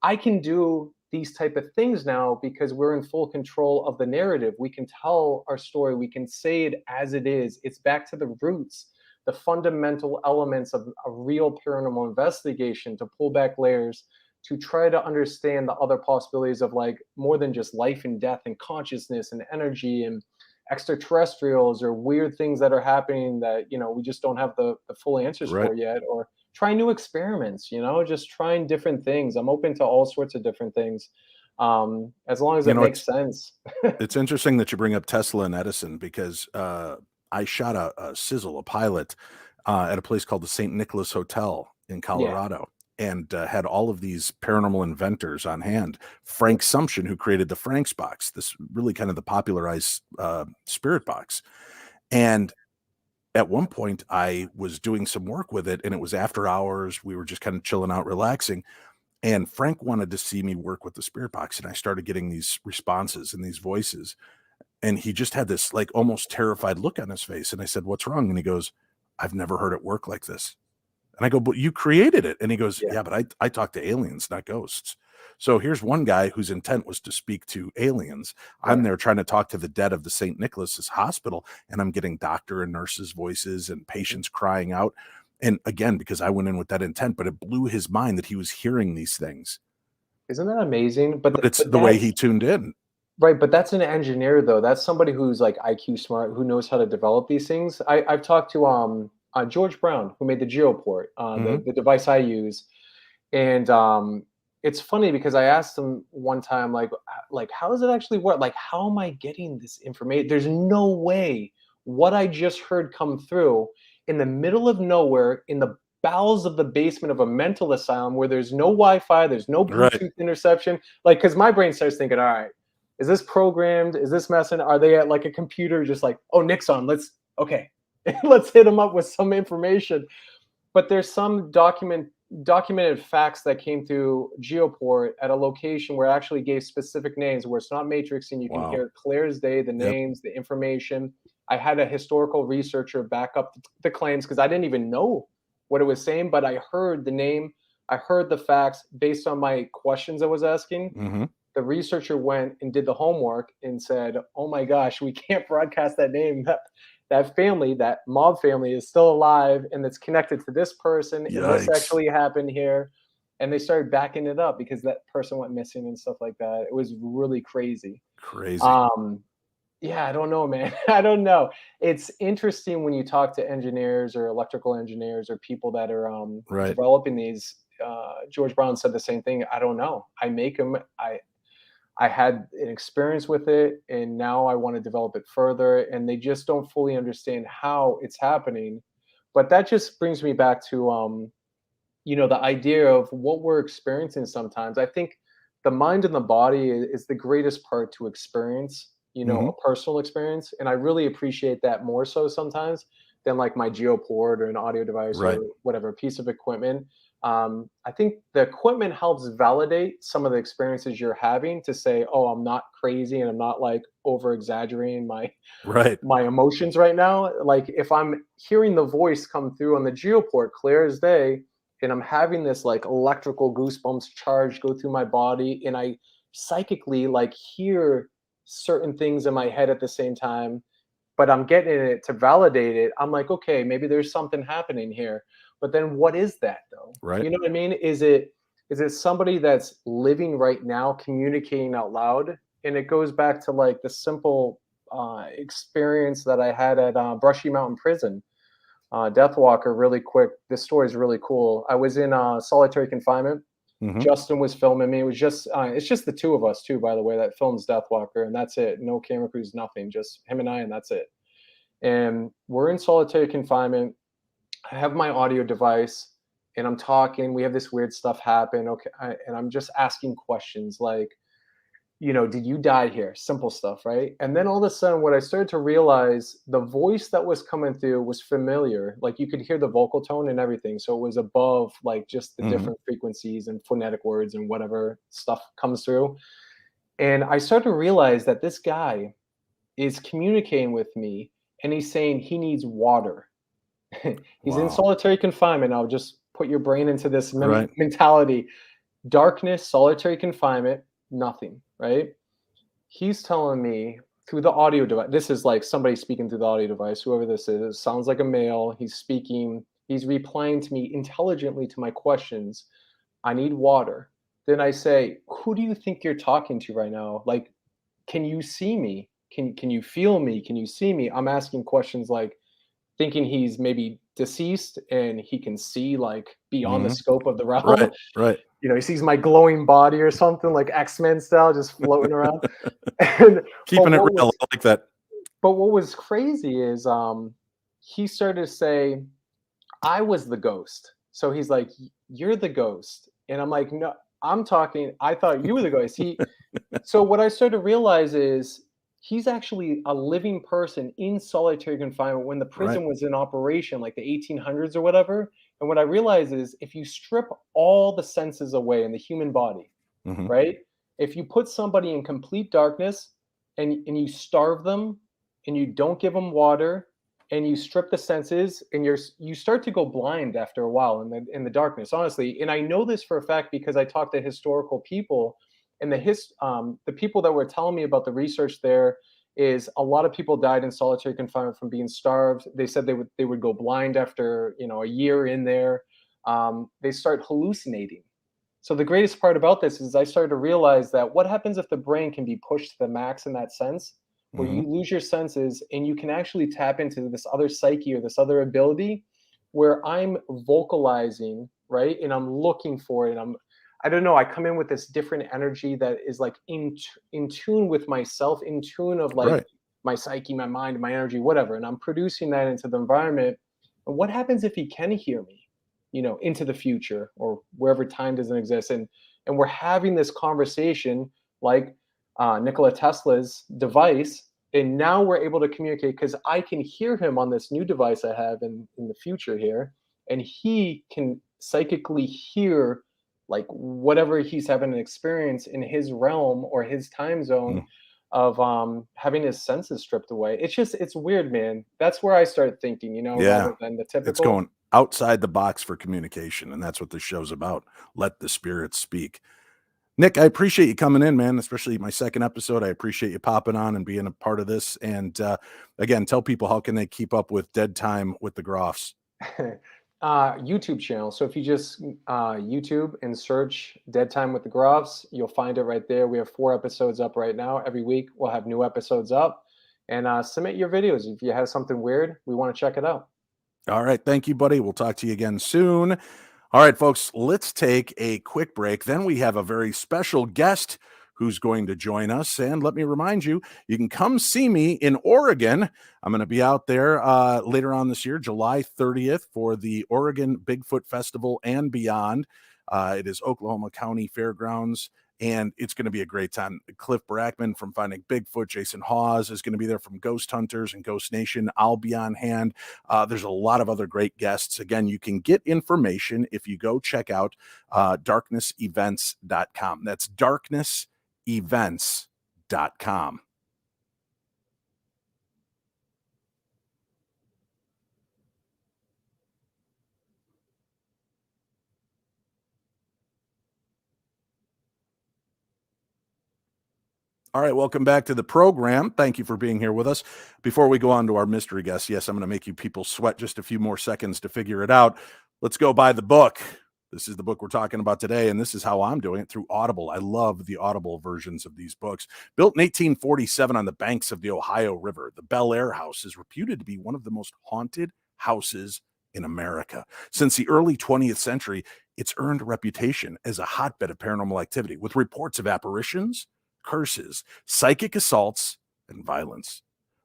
I can do these type of things now because we're in full control of the narrative. We can tell our story. We can say it as it is. It's back to the roots, the fundamental elements of a real paranormal investigation, to pull back layers, to try to understand the other possibilities of like more than just life and death and consciousness and energy and extraterrestrials or weird things that are happening that, you know, we just don't have the full answers Right. for yet, or try new experiments, you know, just trying different things. I'm open to all sorts of different things, as long as You it know, makes sense. It's interesting that you bring up Tesla and Edison because I shot a sizzle, a pilot, at a place called the St. Nicholas Hotel in Colorado, and had all of these paranormal inventors on hand. Frank Sumption, who created the Frank's box, this really kind of the popularized spirit box. And at one point I was doing some work with it, and it was after hours. We were just kind of chilling out, relaxing. And Frank wanted to see me work with the spirit box. And I started getting these responses and these voices. And he just had this like almost terrified look on his face. And I said, "What's wrong?" And he goes, "I've never heard it work like this." And I go, "But you created it." And he goes, "Yeah, but I talk to aliens, not ghosts." So here's one guy whose intent was to speak to aliens. I'm there trying to talk to the dead of the St. Nicholas's hospital, and I'm getting doctor and nurses' voices and patients crying out. And again, because I went in with that intent, but it blew his mind that he was hearing these things. Isn't that amazing? But it's the way he tuned in. Right, but that's an engineer though. That's somebody who's like IQ smart, who knows how to develop these things. I've talked to George Brown, who made the Geoport, the device I use, and it's funny because I asked him one time, like how does it actually work? Like, how am I getting this information? There's no way what I just heard come through in the middle of nowhere, in the bowels of the basement of a mental asylum where there's no Wi-Fi, there's no Bluetooth interception. Like, because my brain starts thinking, all right, is this programmed? Is this messing? Are they at like a computer just like, oh, Nick's on, let's hit him up with some information. But there's some documented facts that came through Geoport at a location where it actually gave specific names, where it's not matrixing. You can hear it clear as day, the names, the information. I had a historical researcher back up the claims because I didn't even know what it was saying, but I heard the name, I heard the facts based on my questions I was asking. The researcher went and did the homework and said, oh my gosh, we can't broadcast that name. That family, that mob family, is still alive, and it's connected to this person. And this actually happened here. And they started backing it up because that person went missing and stuff like that. It was really crazy. Yeah, I don't know, man. I don't know. It's interesting when you talk to engineers or electrical engineers or people that are developing these. George Brown said the same thing. I don't know. I make them. I had an experience with it, and now I want to develop it further, and they just don't fully understand how it's happening. But that just brings me back to, the idea of what we're experiencing sometimes. I think the mind and the body is the greatest part to experience, a personal experience. And I really appreciate that more so sometimes than like my Geoport or an audio device or whatever piece of equipment. I think the equipment helps validate some of the experiences you're having to say, oh, I'm not crazy and I'm not like over exaggerating my emotions right now. Like if I'm hearing the voice come through on the Geoport clear as day, and I'm having this like electrical goosebumps charge go through my body, and I psychically like hear certain things in my head at the same time, but I'm getting it to validate it. I'm like, okay, maybe there's something happening here. But then what is that though? You know what I mean? Is it somebody that's living right now, communicating out loud? And it goes back to like the simple experience that I had at Brushy Mountain Prison. Deathwalker, really quick. This story is really cool. I was in solitary confinement. Justin was filming me. It was just, it's just the two of us too, by the way, that films Deathwalker, and that's it. No camera crews, nothing, just him and I, and that's it. And we're in solitary confinement. I have my audio device and I'm talking. We have this weird stuff happen. Okay. And I'm just asking questions like, did you die here? Simple stuff, right? And then all of a sudden, what I started to realize, the voice that was coming through was familiar. Like you could hear the vocal tone and everything. So it was above like just the different frequencies and phonetic words and whatever stuff comes through. And I started to realize that this guy is communicating with me, and he's saying he needs water. He's in Wow. solitary confinement. I'll just put your brain into this Right. mentality. Darkness, solitary confinement, nothing, right? He's telling me through the audio device. This is like somebody speaking through the audio device, whoever this is. It sounds like a male. He's speaking. He's replying to me intelligently to my questions. I need water. Then I say, who do you think you're talking to right now? Like, can you see me? Can you feel me? Can you see me? I'm asking questions like, thinking he's maybe deceased and he can see like beyond the Mhm. scope of the realm. Right, right. You know, he sees my glowing body or something like X-Men style, just floating around. And, Keeping it real. I like that. But what was crazy is he started to say, I was the ghost. So he's like, you're the ghost. And I'm like, no, I'm talking, I thought you were the ghost. So what I started to realize is he's actually a living person in solitary confinement when the prison was in operation, like the 1800s or whatever. And what I realized is if you strip all the senses away in the human body, right? If you put somebody in complete darkness and you starve them and you don't give them water and you strip the senses and you start to go blind after a while in the darkness, honestly. And I know this for a fact because I talked to historical people, and the people that were telling me about the research there is a lot of people died in solitary confinement from being starved. They said they would go blind after a year in there. They start hallucinating. So the greatest part about this is I started to realize that what happens if the brain can be pushed to the max in that sense, where you lose your senses and you can actually tap into this other psyche or this other ability where I'm vocalizing, right? And I'm looking for it. And I don't know, I come in with this different energy that is like in tune with myself, in tune of like my psyche, my mind, my energy, whatever. And I'm producing that into the environment. And what happens if he can hear me, into the future or wherever time doesn't exist? And we're having this conversation like Nikola Tesla's device. And now we're able to communicate because I can hear him on this new device I have in the future here. And he can psychically hear like whatever he's having an experience in his realm or his time zone of having his senses stripped away. It's weird, man. That's where I start thinking, rather than the typical. It's going outside the box for communication, and that's what this show's about. Let the spirits speak. Nick, I appreciate you coming in, man, especially my second episode. I appreciate you popping on and being a part of this. And again, tell people how can they keep up with Dead Time with the Groffs? YouTube channel. So if you just YouTube and search Dead Time with the Groffs, you'll find it right there. We have 4 episodes up right now. Every week we'll have new episodes up. And submit your videos. If you have something weird, we want to check it out. All right. Thank you, buddy. We'll talk to you again soon. All right, folks, let's take a quick break. Then we have a very special guest who's going to join us. And let me remind you, you can come see me in Oregon. I'm going to be out there later on this year, July 30th, for the Oregon Bigfoot Festival and beyond. It is Oklahoma County Fairgrounds, and it's going to be a great time. Cliff Brackman from Finding Bigfoot, Jason Hawes is going to be there from Ghost Hunters and Ghost Nation. I'll be on hand. There's a lot of other great guests. Again, you can get information if you go check out darknessevents.com. That's darknessevents.com. All right, welcome back to the program. Thank you for being here with us. Before we go on to our mystery guest, yes, I'm going to make you people sweat just a few more seconds to figure it out. Let's go buy the book. This is the book we're talking about today, and this is how I'm doing it, through Audible. I love the Audible versions of these books. Built in 1847 on the banks of the Ohio River, the Bel Air House is reputed to be one of the most haunted houses in America. Since the early 20th century, it's earned a reputation as a hotbed of paranormal activity, with reports of apparitions, curses, psychic assaults, and violence.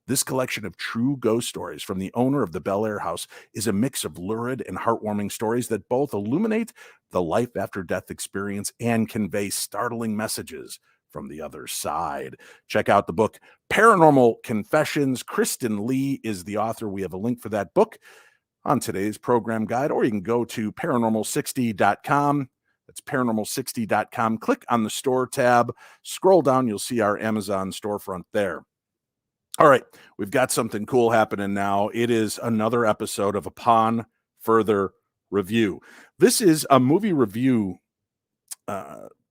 This collection of true ghost stories from the owner of the Bel Air House is a mix of lurid and heartwarming stories that both illuminate the life after death experience and convey startling messages from the other side. Check out the book Paranormal Confessions. Kristen Lee is the author. We have a link for that book on today's program guide, or you can go to paranormal60.com. That's paranormal60.com. Click on the store tab, scroll down, you'll see our Amazon storefront there. All right, we've got something cool happening now. It is another episode of Upon Further Review. This is a movie review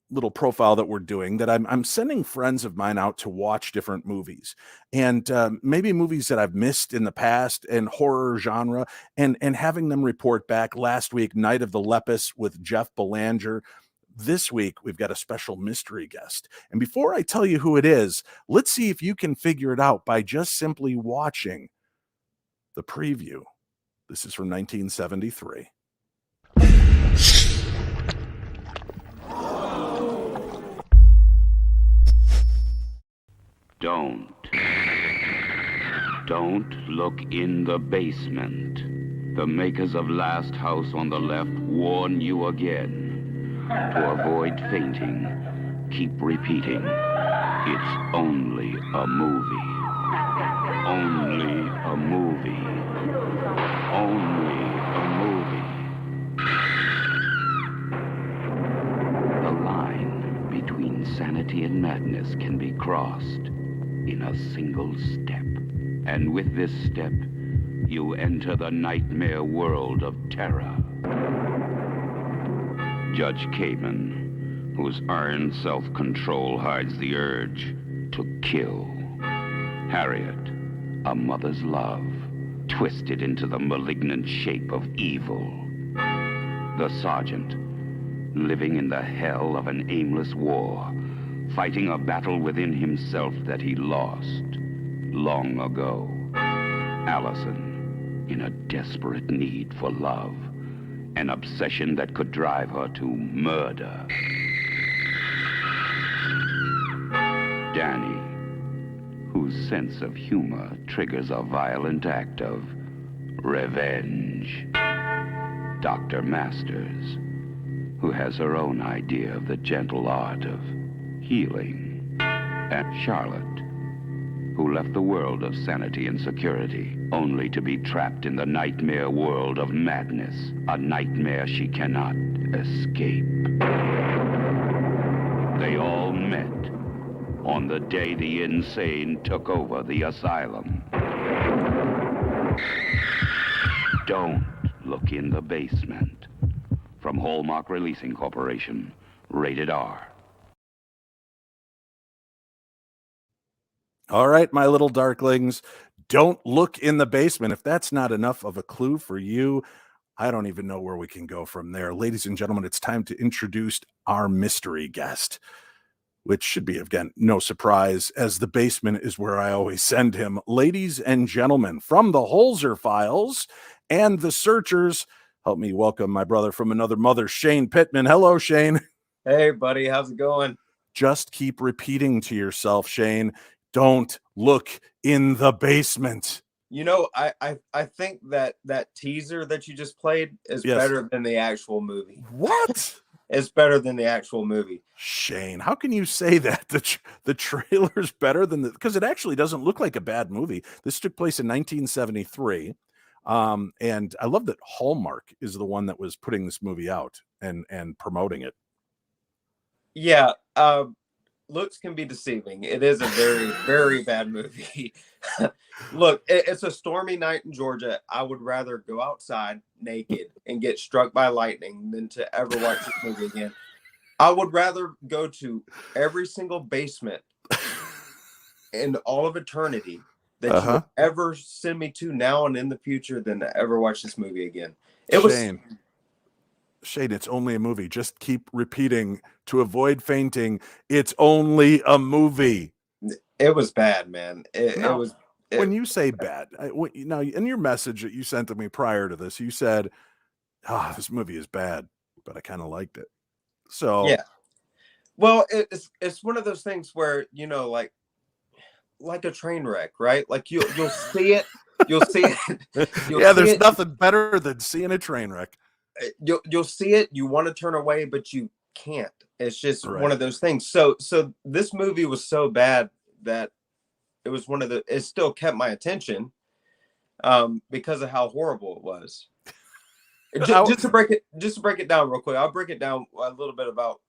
little profile that we're doing that I'm sending friends of mine out to watch different movies, and maybe movies that I've missed in the past and horror genre, and having them report back. Last week, Night of the Lepus with Jeff Belanger. This week, we've got a special mystery guest. And before I tell you who it is, let's see if you can figure it out by just simply watching the preview. This is from 1973. Don't look in the basement. The makers of Last House on the Left warn you again. To avoid fainting, keep repeating. It's only a movie. Only a movie. Only a movie. The line between sanity and madness can be crossed in a single step. And with this step, you enter the nightmare world of terror. Judge Kamen, whose iron self-control hides the urge to kill. Harriet, a mother's love, twisted into the malignant shape of evil. The sergeant, living in the hell of an aimless war, fighting a battle within himself that he lost long ago. Allison, in a desperate need for love. An obsession that could drive her to murder. Danny, whose sense of humor triggers a violent act of revenge. Dr. Masters, who has her own idea of the gentle art of healing. And Charlotte, who left the world of sanity and security, only to be trapped in the nightmare world of madness, a nightmare she cannot escape. They all met on the day the insane took over the asylum. Don't look in the basement. From Hallmark Releasing Corporation, rated R. All right, my little darklings, don't look in the basement. If that's not enough of a clue for you, I don't even know where we can go from there. Ladies and gentlemen, it's time to introduce our mystery guest, which should be, again, no surprise, as the basement is where I always send him. Ladies and gentlemen, from the Holzer Files and the Searchers, help me welcome my brother from another mother, Shane Pittman. Hello, Shane. Hey, buddy. How's it going? Just keep repeating to yourself, Shane, don't look in the basement. You know, I think that teaser that you just played is better than the actual movie. What? It's better than the actual movie. Shane, how can you say that? The trailer's better than because it actually doesn't look like a bad movie. This took place in 1973. And I love that Hallmark is the one that was putting this movie out and promoting it. Yeah. Looks can be deceiving. It is a very, very bad movie. Look, it's a stormy night in Georgia. I would rather go outside naked and get struck by lightning than to ever watch this movie again. I would rather go to every single basement in all of eternity that you would ever send me to now and in the future than to ever watch this movie again. Shane, it's only a movie. Just keep repeating to avoid fainting. It's only a movie. It was bad, man. When you say bad, now in your message that you sent to me prior to this, you said, this movie is bad, but I kind of liked it. So yeah. Well, it's one of those things where, you know, like a train wreck, right? Like you'll see it. You'll see it. There's nothing better than seeing a train wreck. You'll see it, you want to turn away, but you can't. It's just one of those things. So this movie was so bad that it was it still kept my attention because of how horrible it was. Just to break it down real quick, I'll break it down a little bit about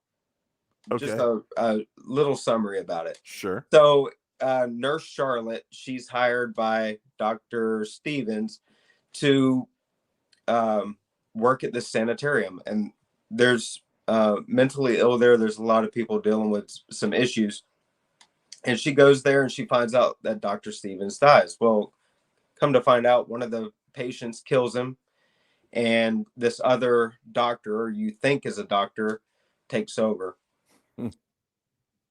just a little summary about it. Sure. So Nurse Charlotte, she's hired by Dr. Stevens to work at this sanitarium, and there's mentally ill there. There's a lot of people dealing with some issues, and she goes there and she finds out that Dr. Stevens dies. Well, come to find out, one of the patients kills him, and this other doctor, or you think is a doctor, takes over.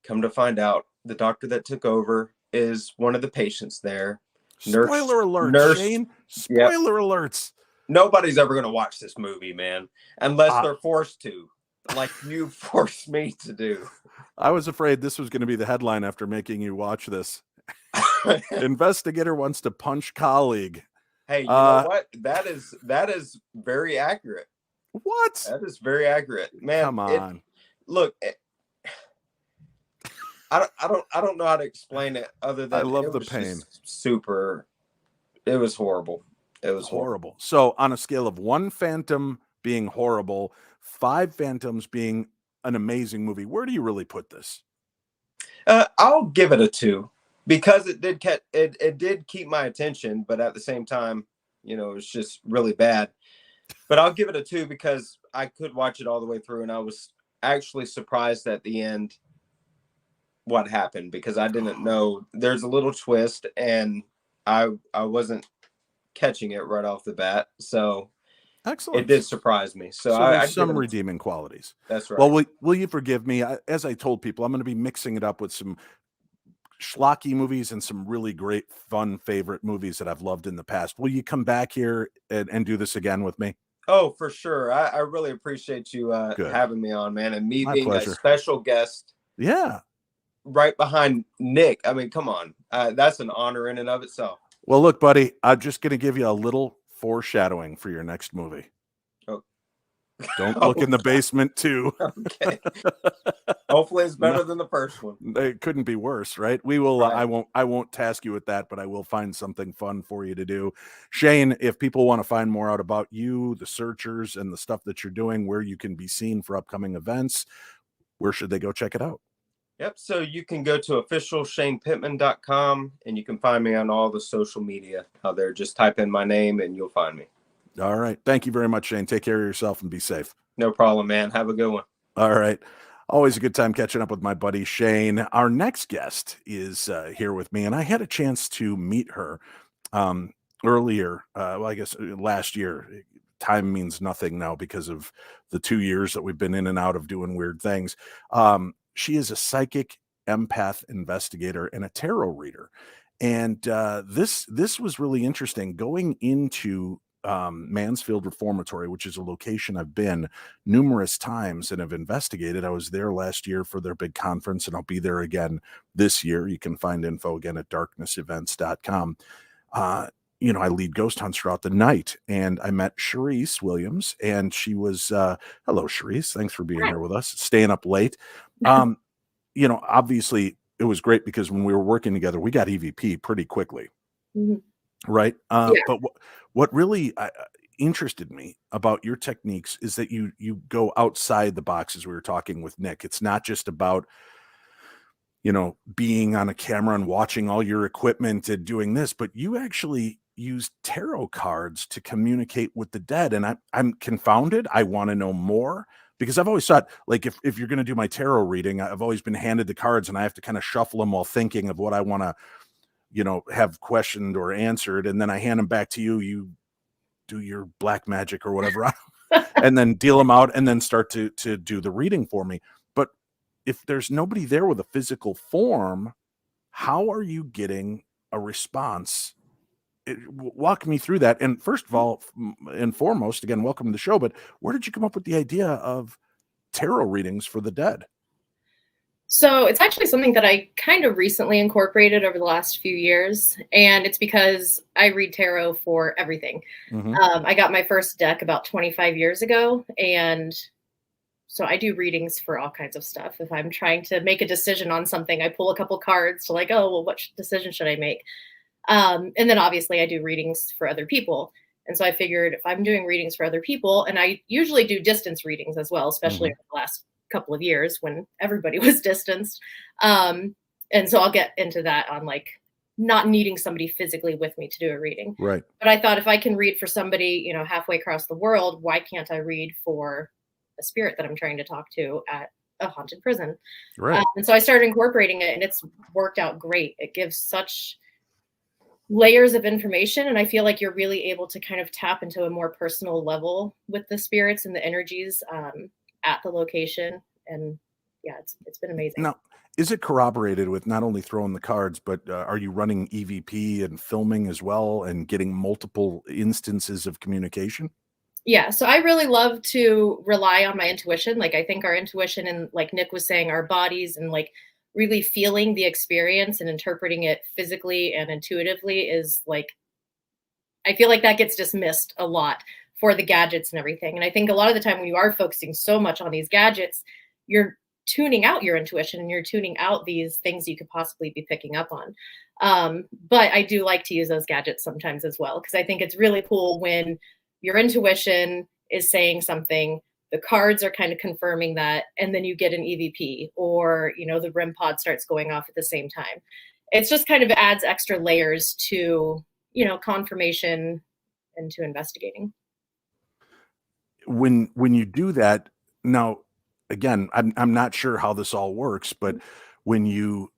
Come to find out, the doctor that took over is one of the patients there. Spoiler alert, Shane. Spoiler alerts. Nobody's ever going to watch this movie, man, unless they're forced to, like you forced me to do. I was afraid this was going to be the headline after making you watch this. Investigator wants to punch colleague. Hey, you know what? That is very accurate. What? That is very accurate, man. Come on. I don't know how to explain it other than I love the pain. Super. It was horrible. It was horrible. So on a scale of 1 Phantom being horrible, 5 Phantoms being an amazing movie, where do you really put this? I'll give it a 2 because it did keep my attention, but at the same time, you know, it's just really bad. But I'll give it a 2 because I could watch it all the way through, and I was actually surprised at the end what happened, because I didn't know. There's a little twist, and I wasn't catching it right off the bat, so excellent. It did surprise me. So there's some redeeming qualities. That's right. Well, will you forgive me? As I told people, I'm going to be mixing it up with some schlocky movies and some really great, fun, favorite movies that I've loved in the past. Will you come back here and do this again with me? Oh, for sure. I really appreciate you having me on, man, and me being pleasure. a special guest. Yeah. Right behind Nick. I mean, come on. That's an honor in and of itself. Well, look, buddy, I'm just going to give you a little foreshadowing for your next movie. Oh. Don't look in the basement too. Okay. Hopefully it's better than the first one. It couldn't be worse, right? We will. Right. I won't task you with that, but I will find something fun for you to do. Shane, if people want to find more out about you, the Searchers, and the stuff that you're doing, where you can be seen for upcoming events, where should they go check it out? Yep. So you can go to officialshanepittman.com, and you can find me on all the social media out there. Just type in my name and you'll find me. All right. Thank you very much, Shane. Take care of yourself and be safe. No problem, man. Have a good one. All right. Always a good time catching up with my buddy Shane. Our next guest is here with me, and I had a chance to meet her earlier. Well, I guess last year. Time means nothing now because of the 2 years that we've been in and out of doing weird things. She is a psychic, empath, investigator, and a tarot reader. And this was really interesting. Going into Mansfield Reformatory, which is a location I've been numerous times and have investigated. I was there last year for their big conference, and I'll be there again this year. You can find info again at darknessevents.com. You know, I lead ghost hunts throughout the night, and I met Cherise Williams, and she was, hello, Cherise. Thanks for being here with us, staying up late. You know, obviously it was great because when we were working together, we got EVP pretty quickly. Mm-hmm. Right. But what really interested me about your techniques is that you go outside the box, as we were talking with Nick. It's not just about, you know, being on a camera and watching all your equipment and doing this, but you actually use tarot cards to communicate with the dead. And I'm confounded. I want to know more, because I've always thought, like, if you're going to do my tarot reading, I've always been handed the cards and I have to kind of shuffle them while thinking of what I want to, you know, have questioned or answered. And then I hand them back to you. You do your black magic or whatever, and then deal them out and then start to do the reading for me. But if there's nobody there with a physical form, how are you getting a response? Walk me through that. And first of all, and foremost, again, welcome to the show, but where did you come up with the idea of tarot readings for the dead? So it's actually something that I kind of recently incorporated over the last few years, and it's because I read tarot for everything. Mm-hmm. I got my first deck about 25 years ago, and so I do readings for all kinds of stuff. If I'm trying to make a decision on something, I pull a couple cards to like, oh, well, what decision should I make? And then obviously I do readings for other people. And so I figured if I'm doing readings for other people, and I usually do distance readings as well, especially over the last couple of years when everybody was distanced. And so I'll get into that on like not needing somebody physically with me to do a reading. Right. But I thought if I can read for somebody, you know, halfway across the world, why can't I read for a spirit that I'm trying to talk to at a haunted prison? Right. And so I started incorporating it, and it's worked out great. It gives such layers of information, and I feel like you're really able to kind of tap into a more personal level with the spirits and the energies at the location. And yeah, it's been amazing. Now, is it corroborated with not only throwing the cards, but are you running EVP and filming as well and getting multiple instances of communication? Yeah, so I really love to rely on my intuition. Like, I think our intuition, and like Nick was saying, our bodies, and like really feeling the experience and interpreting it physically and intuitively is like, I feel like that gets dismissed a lot for the gadgets and everything. And I think a lot of the time when you are focusing so much on these gadgets, you're tuning out your intuition, and you're tuning out these things you could possibly be picking up on. But I do like to use those gadgets sometimes as well, because I think it's really cool when your intuition is saying something, the cards are kind of confirming that, and then you get an EVP, or, you know, the REM pod starts going off at the same time. It's just kind of adds extra layers to, you know, confirmation and to investigating. When you do that, now, again, I'm not sure how this all works, but when you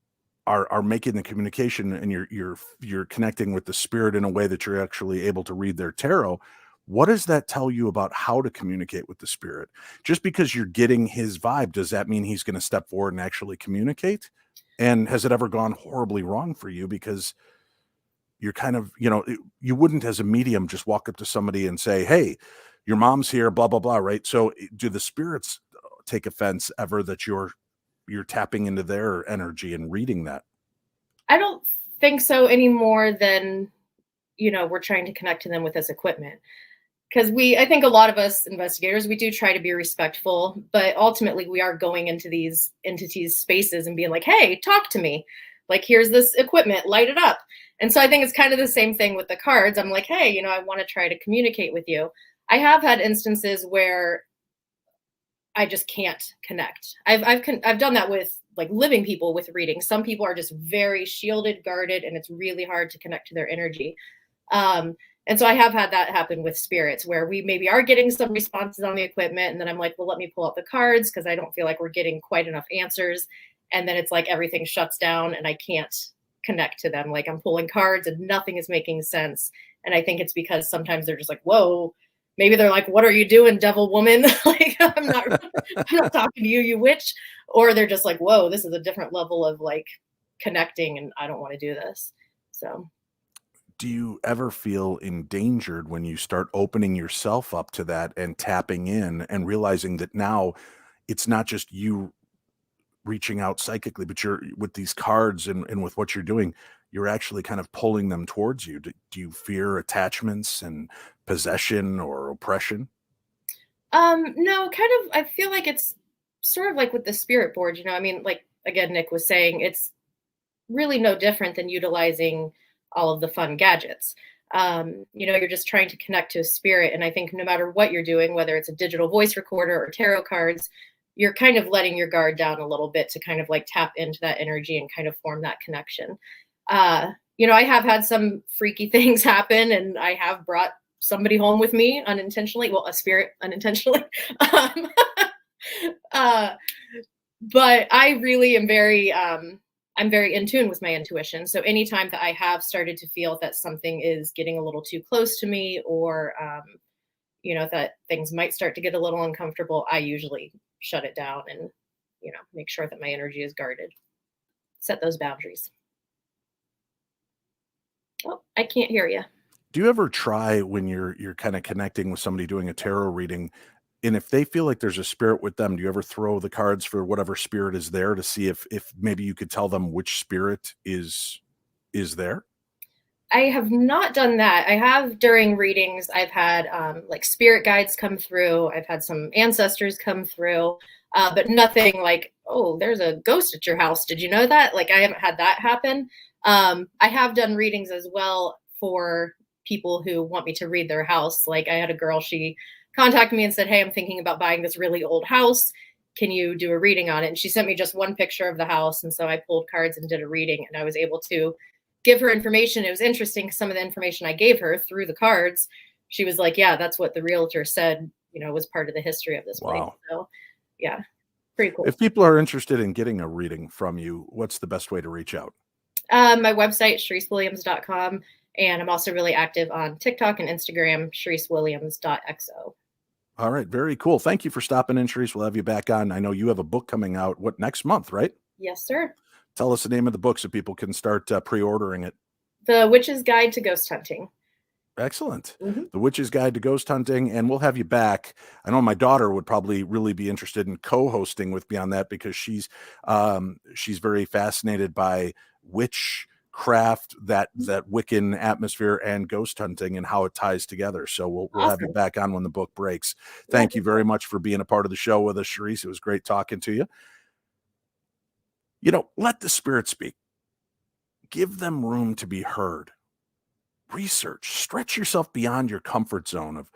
are making the communication and you're connecting with the spirit in a way that you're actually able to read their tarot, what does that tell you about how to communicate with the spirit? Just because you're getting his vibe, does that mean he's going to step forward and actually communicate? And has it ever gone horribly wrong for you? Because you're kind of, you know, you wouldn't as a medium just walk up to somebody and say, hey, your mom's here, blah, blah, blah, right? So do the spirits take offense ever that you're tapping into their energy and reading that? I don't think so any more than, you know, we're trying to connect to them with this equipment. Because I think a lot of us investigators, we do try to be respectful, but ultimately we are going into these entities' spaces and being like, hey, talk to me. Like, here's this equipment, light it up. And so I think it's kind of the same thing with the cards. I'm like, hey, you know, I want to try to communicate with you. I have had instances where I just can't connect. I've done that with like living people with readings. Some people are just very shielded, guarded, and it's really hard to connect to their energy. And so I have had that happen with spirits, where we maybe are getting some responses on the equipment, and then I'm like, well, let me pull out the cards, because I don't feel like we're getting quite enough answers. And then it's like everything shuts down and I can't connect to them. Like, I'm pulling cards and nothing is making sense. And I think it's because sometimes they're just like, whoa, maybe they're like, what are you doing, devil woman? Like, I'm not talking to you, you witch. Or they're just like, whoa, this is a different level of like connecting, and I don't want to do this. So do you ever feel endangered when you start opening yourself up to that and tapping in and realizing that now it's not just you reaching out psychically, but you're with these cards and with what you're doing, you're actually kind of pulling them towards you? Do you fear attachments and possession or oppression? No, kind of, I feel like it's sort of like with the spirit board, you know, I mean, like, again, Nick was saying, it's really no different than utilizing all of the fun gadgets. You know, you're just trying to connect to a spirit. And I think no matter what you're doing, whether it's a digital voice recorder or tarot cards, you're kind of letting your guard down a little bit to kind of like tap into that energy and kind of form that connection. You know, I have had some freaky things happen, and I have brought somebody home with me unintentionally. Well, a spirit unintentionally. But I really am very, I'm very in tune with my intuition. So anytime that I have started to feel that something is getting a little too close to me, or, you know, that things might start to get a little uncomfortable, I usually shut it down and, you know, make sure that my energy is guarded. Set those boundaries. Oh, I can't hear you. Do you ever try when you're kind of connecting with somebody doing a tarot reading, and if they feel like there's a spirit with them, do you ever throw the cards for whatever spirit is there to see if maybe you could tell them which spirit is there? I have not done that. I have during readings, I've had like spirit guides come through. I've had some ancestors come through, but nothing like, oh, there's a ghost at your house. Did you know that? Like, I haven't had that happen. I have done readings as well for people who want me to read their house. Like, I had a girl, she contacted me and said, hey, I'm thinking about buying this really old house. can you do a reading on it? And she sent me just one picture of the house. And so I pulled cards and did a reading, and I was able to give her information. It was interesting. Some of the information I gave her through the cards, she was like, yeah, that's what the realtor said, was part of the history of this place. So yeah, pretty cool. If people are interested in getting a reading from you, what's the best way to reach out? My website, CheriseWilliams.com. And I'm also really active on TikTok and Instagram, CheriseWilliams.xo. All right. Very cool. Thank you for stopping in, Cherise. We'll have you back on. I know you have a book coming out, next month, right? Yes, sir. Tell us the name of the book so people can start pre-ordering it. The Witch's Guide to Ghost Hunting. Excellent. The Witch's Guide to Ghost Hunting, and we'll have you back. I know my daughter would probably really be interested in co-hosting with me on that, because she's very fascinated by witchcraft, that Wiccan atmosphere, and ghost hunting and how it ties together. So we'll have you back on when the book breaks. Thank you very much for being a part of the show with us, Cherise. It was great talking to you. Let the spirit speak. Give them room to be heard. Research, stretch yourself beyond your comfort zone of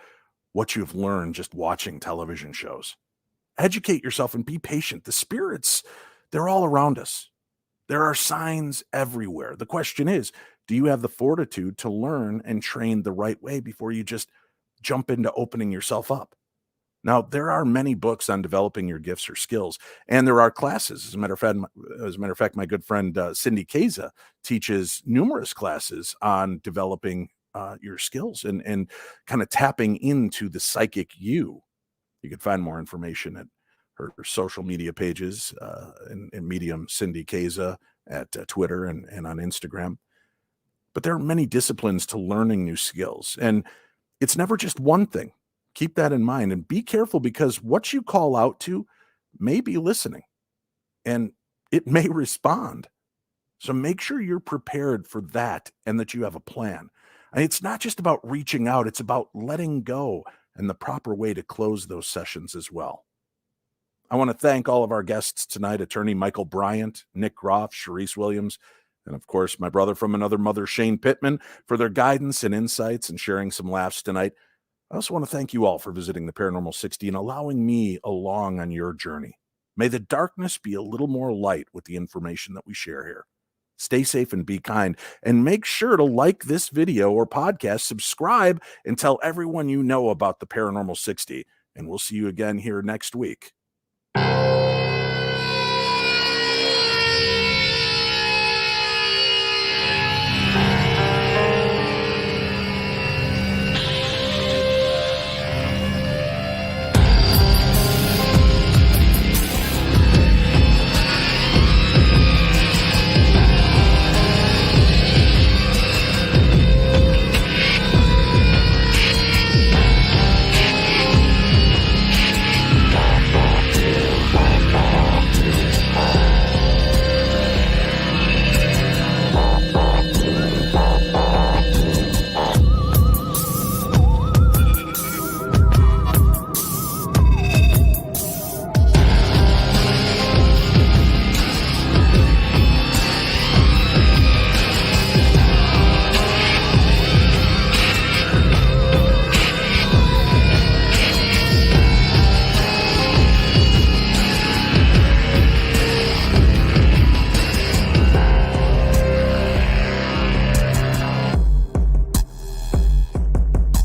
what you've learned just watching television shows. Educate yourself and be patient. The spirits, they're all around us. There are signs everywhere. The question is, do you have the fortitude to learn and train the right way before you just jump into opening yourself up? Now, there are many books on developing your gifts or skills, and there are classes. As a matter of fact, my good friend Cindy Keza teaches numerous classes on developing your skills and kind of tapping into the psychic you. You can find more information at her social media pages in Medium Cindy Keza at Twitter and on Instagram. But there are many disciplines to learning new skills, and it's never just one thing. Keep that in mind, and be careful, because what you call out to may be listening and it may respond. So make sure you're prepared for that and that you have a plan. And it's not just about reaching out, it's about letting go and the proper way to close those sessions as well. I want to thank all of our guests tonight, attorney Michael Bryant, Nick Groff, Cherise Williams, and of course, my brother from another mother, Shane Pittman, for their guidance and insights and sharing some laughs tonight. I also want to thank you all for visiting the Paranormal 60 and allowing me along on your journey. May the darkness be a little more light with the information that we share here. Stay safe and be kind, and make sure to like this video or podcast, subscribe, and tell everyone you know about the Paranormal 60. And we'll see you again here next week.